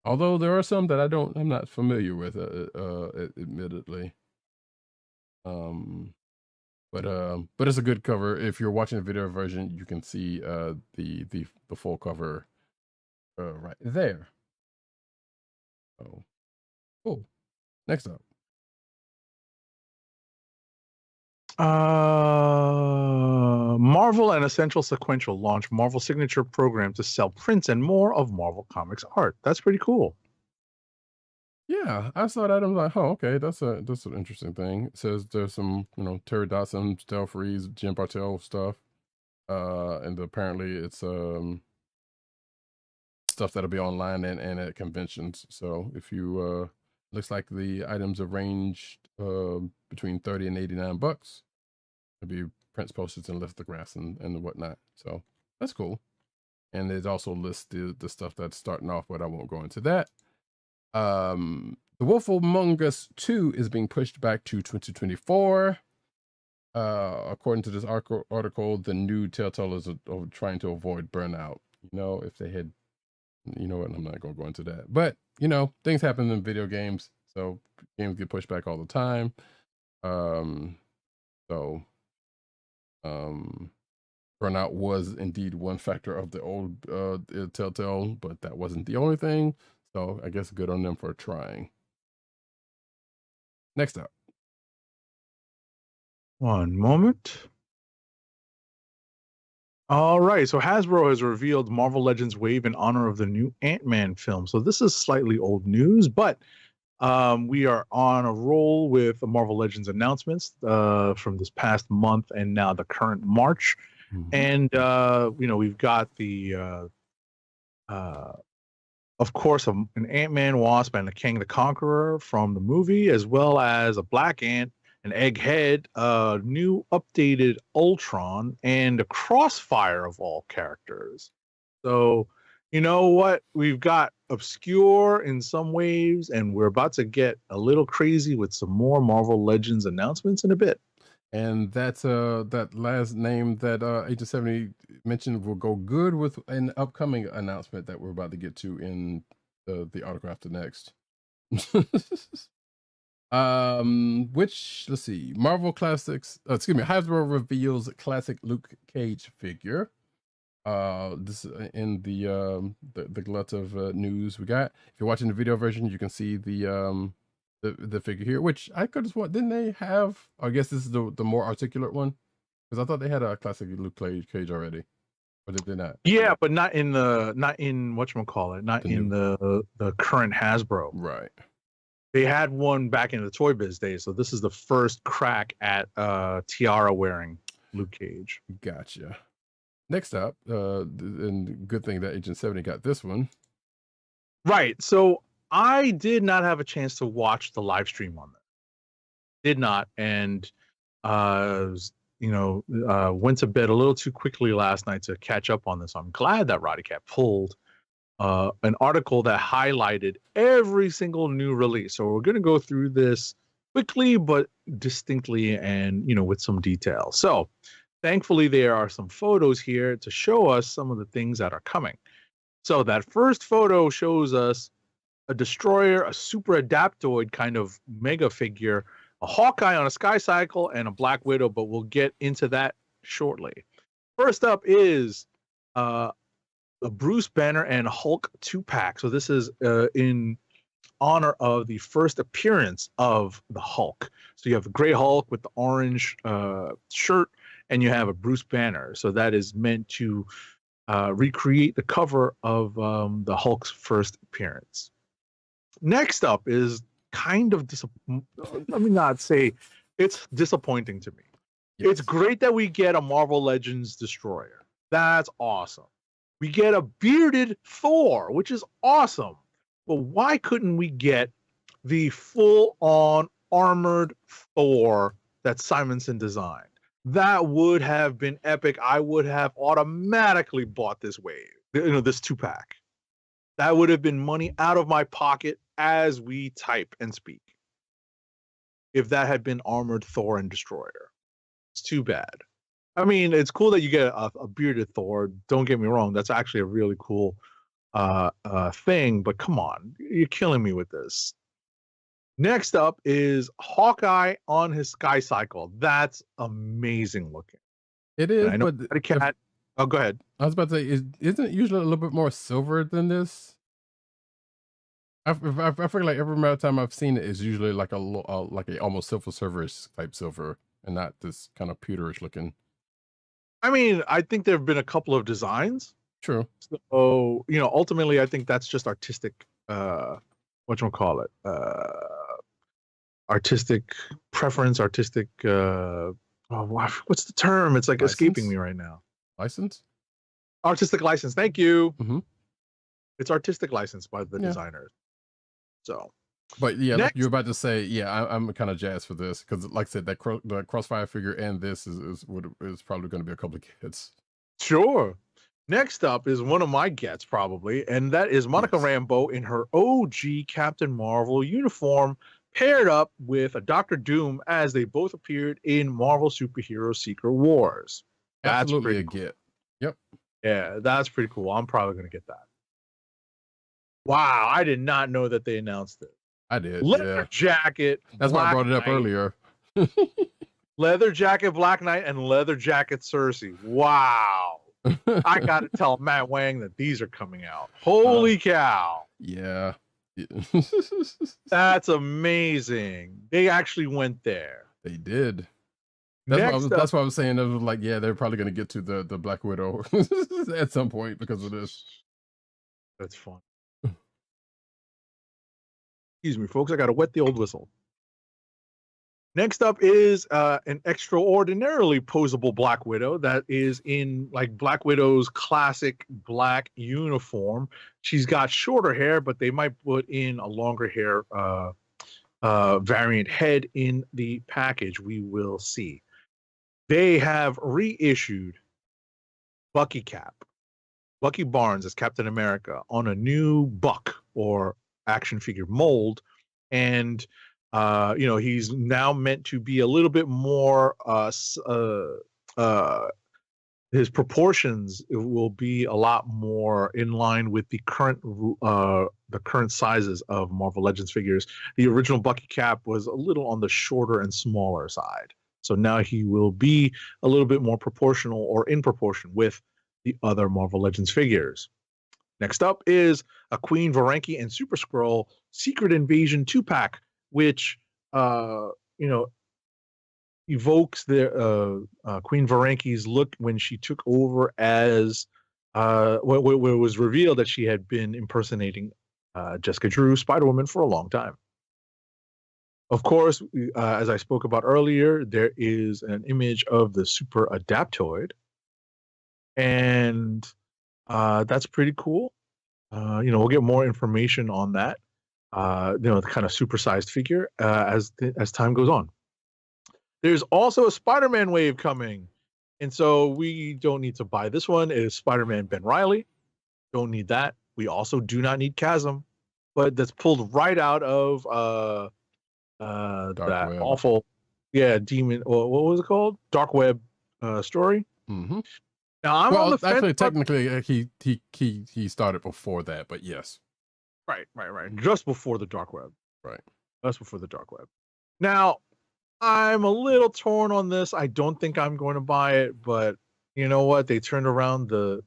Although there are some that I'm not familiar with, admittedly. But it's a good cover. If you're watching the video version, you can see the full cover right there. Oh, cool. Next up. Marvel and Essential Sequential launch Marvel Signature program to sell prints and more of Marvel Comics art. That's pretty cool. Yeah, I saw that. I'm like, oh, okay, that's an interesting thing. It says there's some, Terry Dawson, Stell Freeze, Jim Bartel stuff. And apparently it's stuff that'll be online and at conventions. So if you looks like the items are ranged between 30 and $89. It'll be prints, posters, and lithographs and whatnot. So that's cool. And it also lists the stuff that's starting off, but I won't go into that. The Wolf Among Us 2 is being pushed back to 2024. According to this article, the new Telltale is trying to avoid burnout. If they had, what, I'm not going to go into that. But, things happen in video games. So games get pushed back all the time. Burnout was indeed one factor of the old Telltale, but that wasn't the only thing. So I guess good on them for trying. Next up. One moment. All right. So Hasbro has revealed Marvel Legends Wave in honor of the new Ant-Man film. So this is slightly old news, but we are on a roll with the Marvel Legends announcements from this past month and now the current March. Mm-hmm. And, we've got the, of course, an Ant-Man, Wasp, and a Kang the Conqueror from the movie, as well as a Black Ant, an Egghead, a new updated Ultron, and a Crossfire of all characters. So, you know what? We've got obscure in some ways, and we're about to get a little crazy with some more Marvel Legends announcements in a bit. And that's that last name that Agent 70 mentioned will go good with an upcoming announcement that we're about to get to in the article after next. Which, let's see, Marvel Classics, Hasbro reveals classic Luke Cage figure. This in the glut of news we got. If you're watching the video version, you can see the figure here, which I could have sworn, didn't they have? I guess this is the more articulate one, because I thought they had a classic Luke Cage already, or did they not? Yeah, but not in whatchamacallit, not in the current Hasbro. Right. They had one back in the Toy Biz days, so this is the first crack at tiara wearing Luke Cage. Gotcha. Next up, and good thing that Agent 70 got this one. Right. So I did not have a chance to watch the live stream on that. Did not, and went to bed a little too quickly last night to catch up on this. I'm glad that Roddykat pulled an article that highlighted every single new release. So we're going to go through this quickly but distinctly and with some detail. So thankfully there are some photos here to show us some of the things that are coming. So that first photo shows us a Destroyer, a Super Adaptoid kind of mega figure, a Hawkeye on a Skycycle, and a Black Widow, but we'll get into that shortly. First up is a Bruce Banner and Hulk 2-pack. So this is in honor of the first appearance of the Hulk. So you have the gray Hulk with the orange shirt, and you have a Bruce Banner. So that is meant to recreate the cover of the Hulk's first appearance. Next up is kind of let me not say it's disappointing to me. Yes. It's great that we get a Marvel Legends Destroyer. That's awesome. We get a bearded Thor, which is awesome. But why couldn't we get the full-on armored Thor that Simonson designed? That would have been epic. I would have automatically bought this wave, this 2-pack. That would have been money out of my pocket as we type and speak. If that had been armored Thor and Destroyer. It's too bad. I mean, it's cool that you get a bearded Thor. Don't get me wrong. That's actually a really cool thing. But come on. You're killing me with this. Next up is Hawkeye on his Skycycle. That's amazing looking. It is, I know but cat. Oh, go ahead. I was about to say, isn't it usually a little bit more silver than this? I feel like every time I've seen it is usually like a almost silver serverish type silver. and not this kind of pewterish looking. I mean, I think there have been a couple of designs. True. So, ultimately, I think that's just artistic, whatchamacallit, artistic preference, artistic, what's the term? It's like License? escaping me right now. License? Artistic license. Thank you. Mm-hmm. It's artistic license by the designers. So. But yeah, Next. like you're about to say, yeah, I'm kind of jazzed for this because, like I said, the Crossfire figure and this is probably going to be a couple of hits. Sure. Next up is one of my gets probably, and that is Monica Rambeau in her OG Captain Marvel uniform, paired up with a Doctor Doom as they both appeared in Marvel Superhero Secret Wars. That's Absolutely a cool. get. Yep. Yeah, that's pretty cool. I'm probably going to get that. Wow, I did not know that they announced it. I did. Leather jacket. That's why I brought it up earlier. Leather jacket Black Knight and leather jacket Cersei. Wow. I got to tell Matt Wang that these are coming out. Holy cow. Yeah. That's amazing. They actually went there. They did. That's what I was saying. I was like, yeah, they're probably going to get to the Black Widow at some point because of this. That's fun. Excuse me, folks. I got to wet the old whistle. Next up is an extraordinarily posable Black Widow that is in like Black Widow's classic black uniform. She's got shorter hair, but they might put in a longer hair variant head in the package. We will see. They have reissued Bucky Barnes as Captain America on a new Buck or action figure mold, and he's now meant to be a little bit more his proportions will be a lot more in line with the current sizes of Marvel Legends figures. The original Bucky Cap was a little on the shorter and smaller side, so now he will be a little bit more proportional or in proportion with the other Marvel Legends figures. Next up is a Queen Varanki and Super Skrull Secret Invasion 2-pack, which evokes the Queen Varanki's look when she took over as where it was revealed that she had been impersonating Jessica Drew, Spider-Woman, for a long time. Of course, as I spoke about earlier, there is an image of the Super Adaptoid, and that's pretty cool. We'll get more information on that. The kind of supersized figure as time goes on. There's also a Spider-Man wave coming, and so we don't need to buy this one. It is Spider-Man Ben Reilly. Don't need that. We also do not need Chasm, but that's pulled right out of that Web. awful, demon. Or what was it called? Dark Web story. Mm-hmm. Now I'm on the fence. Actually, technically, he started before that, but yes. Right. Just before the Dark Web. Right. Just before the Dark Web. Now, I'm a little torn on this. I don't think I'm going to buy it, but you know what? They turned around the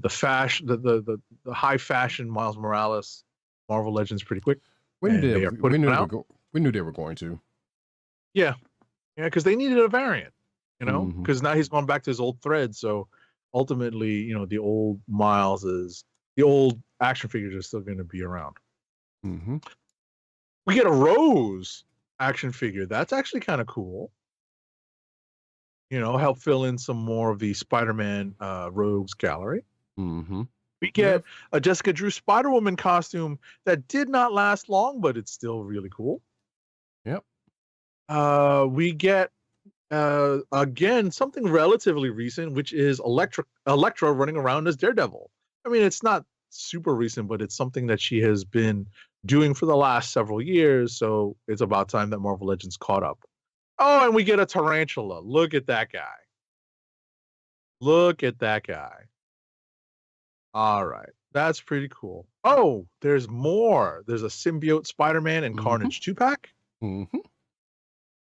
fashion, the high fashion Miles Morales Marvel Legends pretty quick. We knew they were going to. Yeah, because they needed a variant, because now he's gone back to his old thread. So ultimately, the old the old action figures are still going to be around. Mm-hmm. We get a Rose action figure. That's actually kind of cool. Help fill in some more of the Spider-Man Rogues gallery. Mm-hmm. We get a Jessica Drew Spider-Woman costume that did not last long, but it's still really cool. Yep. We get again something relatively recent, which is Elektra running around as Daredevil. I mean, it's not super recent, but it's something that she has been doing for the last several years, so it's about time that Marvel Legends caught up. Oh, and we get a Tarantula. Look at that guy. All right. That's pretty cool. Oh, there's more. There's a Symbiote Spider-Man and Carnage 2-pack. Mm-hmm.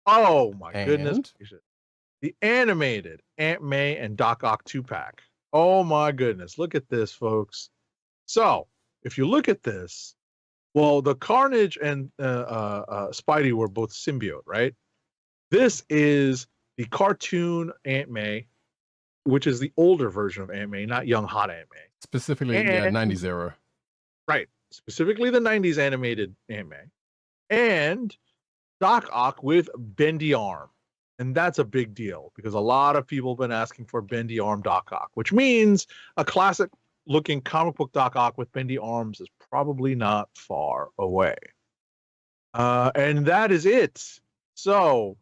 Oh, my goodness. The animated Aunt May and Doc Ock 2-pack. Oh, my goodness. Look at this, folks. So, if you look at this, well, the Carnage and Spidey were both symbiote, right? This is the cartoon Aunt May, which is the older version of Aunt May, not young hot Aunt May. Specifically, And- yeah, 90s era. Right. Specifically the 90s animated Aunt May. And Doc Ock with bendy arm. And that's a big deal because a lot of people have been asking for bendy arm Doc Ock, which means a classic looking comic book Doc Ock with bendy arms is probably not far away. And that is it. So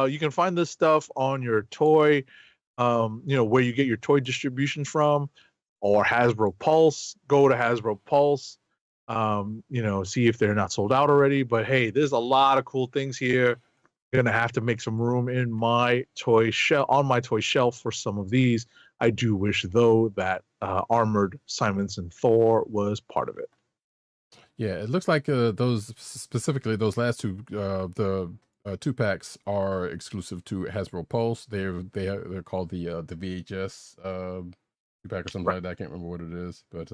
you can find this stuff on your toy, where you get your toy distribution from, or Hasbro Pulse. Go to Hasbro Pulse, see if they're not sold out already. But hey, there's a lot of cool things here. Gonna have to make some room in my toy shelf for some of these. I do wish though that Armored Simonson Thor was part of it. Yeah, it looks like those last two, the 2-packs are exclusive to Hasbro Pulse. They're called the VHS 2-pack or something like that. I can't remember what it is, but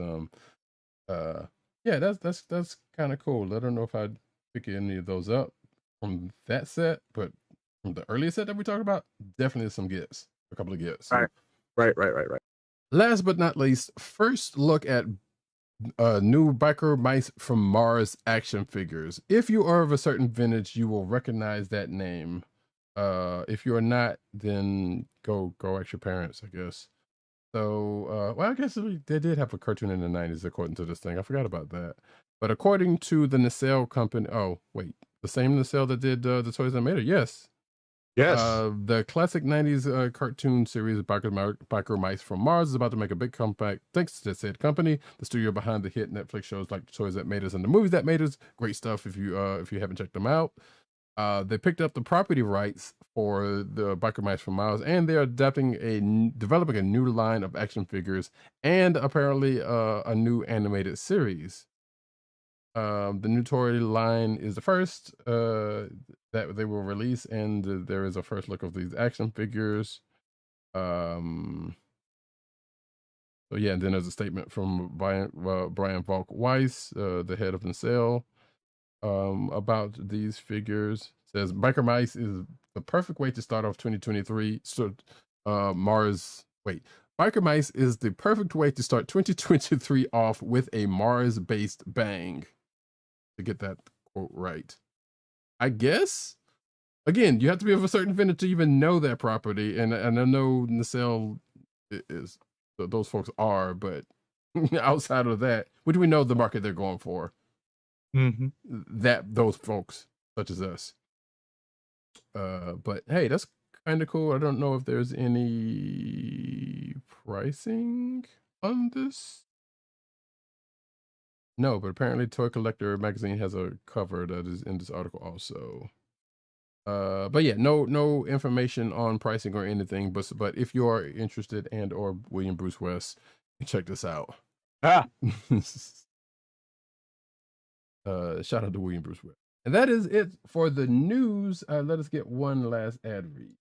yeah, that's kind of cool. I don't know if I'd pick any of those up from that set, but from the earlier set that we talked about, definitely some gifts, a couple of gifts. Right. Last but not least, first look at new Biker Mice from Mars action figures. If you are of a certain vintage, you will recognize that name. If you are not, then go ask your parents, I guess. So, well, I guess they did have a cartoon in the 90s, according to this thing. I forgot about that. But according to the Nacelle company, oh, wait, the same Nacelle that did the toys that made it? Yes. Yes. The classic 90s cartoon series Biker Mice from Mars is about to make a big comeback thanks to said company, the studio behind the hit Netflix shows like The Toys That Made Us and The Movies That Made Us. Great stuff if you haven't checked them out. They picked up the property rights for the Biker Mice from Mars, and they're developing a new line of action figures and apparently a new animated series. The new toy line is the first that they will release, and there is a first look of these action figures. So yeah, and then there's a statement from Brian Volk Weiss, the head of Nacelle, about these figures. It says Biker Mice is the perfect way to start off 2023. Biker Mice is the perfect way to start 2023 off with a Mars-based bang. To get that quote right, I guess. Again, you have to be of a certain vintage to even know that property, and I know Nacelle is those folks are, but outside of that, what do we know the market they're going for? Mm-hmm. That those folks such as us. But hey, that's kind of cool. I don't know if there's any pricing on this. No, but apparently Toy Collector magazine has a cover that is in this article also. But yeah, no information on pricing or anything. But if you are interested and or William Bruce West, check this out. Ah. Shout out to William Bruce West. And that is it for the news. Let us get one last ad read.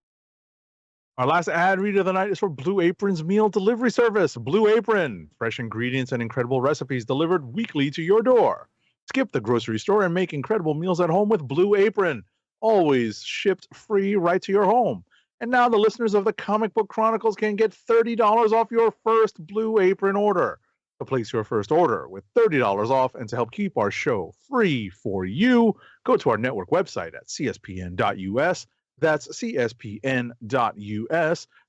Our last ad read of the night is for Blue Apron's meal delivery service. Blue Apron, fresh ingredients and incredible recipes delivered weekly to your door. Skip the grocery store and make incredible meals at home with Blue Apron. Always shipped free right to your home. And now the listeners of the Comic Book Chronicles can get $30 off your first Blue Apron order. To place your first order with $30 off and to help keep our show free for you, go to our network website at cspn.us. That's cspn.us.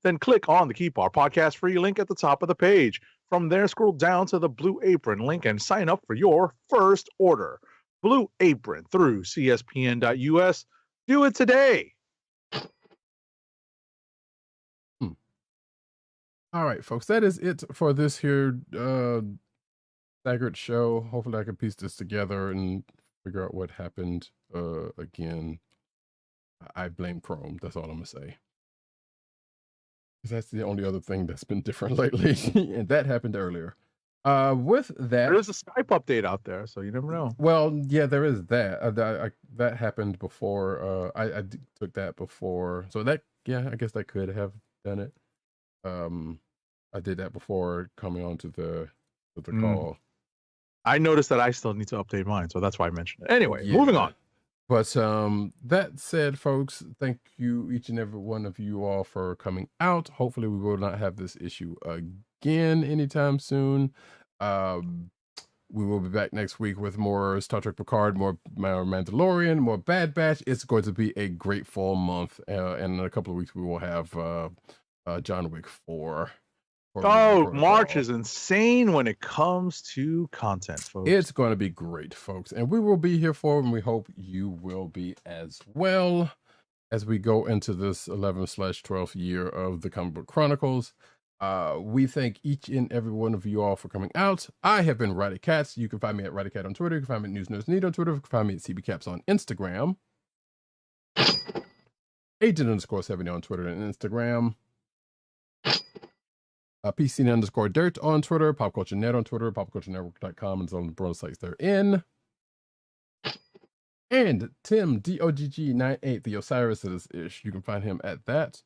Then click on the Keep Our Podcast Free link at the top of the page. From there, scroll down to the Blue Apron link and sign up for your first order. Blue Apron through cspn.us. Do it today. All right, folks, that is it for this here staggered show. Hopefully I can piece this together and figure out what happened again. I blame Chrome. That's all I'm gonna say. Because that's the only other thing that's been different lately, and that happened earlier. With that, there's a Skype update out there, so you never know. Well, yeah, there is that. That happened before. I took that before, so that I guess I could have done it. I did that before coming on to the call. I noticed that I still need to update mine, so that's why I mentioned it. Anyway, moving on. But that said, folks, thank you, each and every one of you all, for coming out. Hopefully we will not have this issue again anytime soon. We will be back next week with more Star Trek Picard, more Mandalorian, more Bad Batch. It's going to be a great fall month. And in a couple of weeks, we will have John Wick 4. Oh, March is insane when it comes to content, folks. It's going to be great, folks. And we will be here for it, and we hope you will be as well as we go into this 11/12th year of the Comic Book Chronicles. We thank each and every one of you all for coming out. I have been Roddykat. You can find me at Roddykat on Twitter. You can find me at News Nerds Need on Twitter. You can find me at CBCaps on Instagram. Agent_70 on Twitter and Instagram. PC_Dirt on Twitter. Pop Culture Net on Twitter. PopCultureNetwork.com and some of the bonus sites they're in. And Tim DOGG98, the Osiris of this ish. You can find him at that.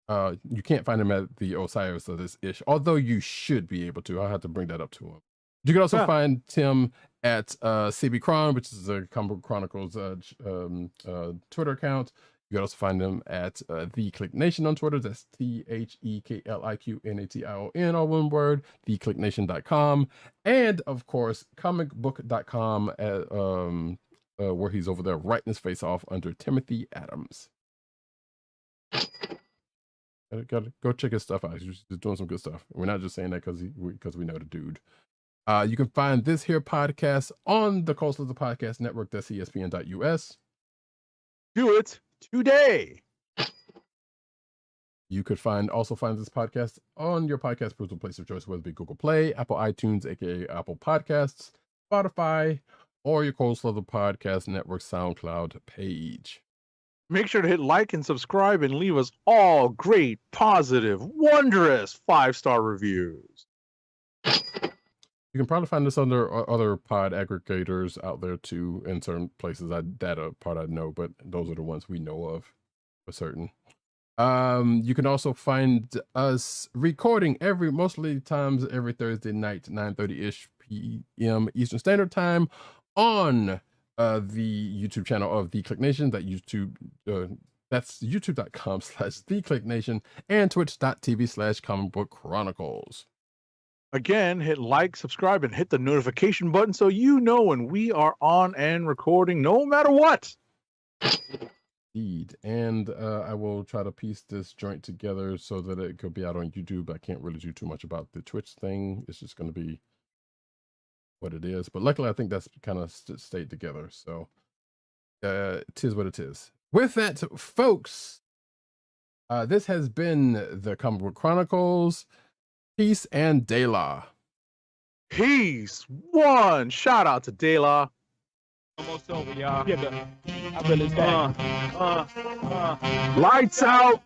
You can't find him at the Osiris of this ish, although you should be able to. I'll have to bring that up to him. You can also find Tim at CB Chron, which is a Comic Book Chronicles Twitter account. You can also find him at The Click Nation on Twitter. That's TheKlickNation, all one word, theklicknation.com. And of course, comicbook.com, where he's over there writing his face off under Timothy Adams. Gotta go check his stuff out. He's just doing some good stuff. We're not just saying that because we know the dude. You can find this here podcast on the Coastal of the Podcast Network. That's ESPN.us. Do it today. You could also find this podcast on your podcast personal place of choice, whether it be Google Play, Apple iTunes, aka Apple Podcasts, Spotify, or your Coastal of the Podcast Network SoundCloud page. Make sure to hit like and subscribe and leave us all great, positive, wondrous 5-star reviews. You can probably find this under other pod aggregators out there too, in certain places. That part I know, but those are the ones we know of for certain. You can also find us recording mostly times every Thursday night, 9:30-ish p.m. Eastern Standard Time on the YouTube channel of The Click Nation. That's youtube.com/TheClickNation and twitch.tv/Comic Book Chronicles. Again, hit like, subscribe, and hit the notification button so you know when we are on and recording, no matter what. Indeed. And I will try to piece this joint together so that it could be out on YouTube. I can't really do too much about the Twitch thing. It's just going to be what it is. But luckily, I think that's kind of stayed together. So it is what it is. With that, folks, this has been the Comic Book Chronicles. Peace and Dela. Peace. One. Shout out to Dela. Almost over, y'all. Yeah, I really stand. Lights out.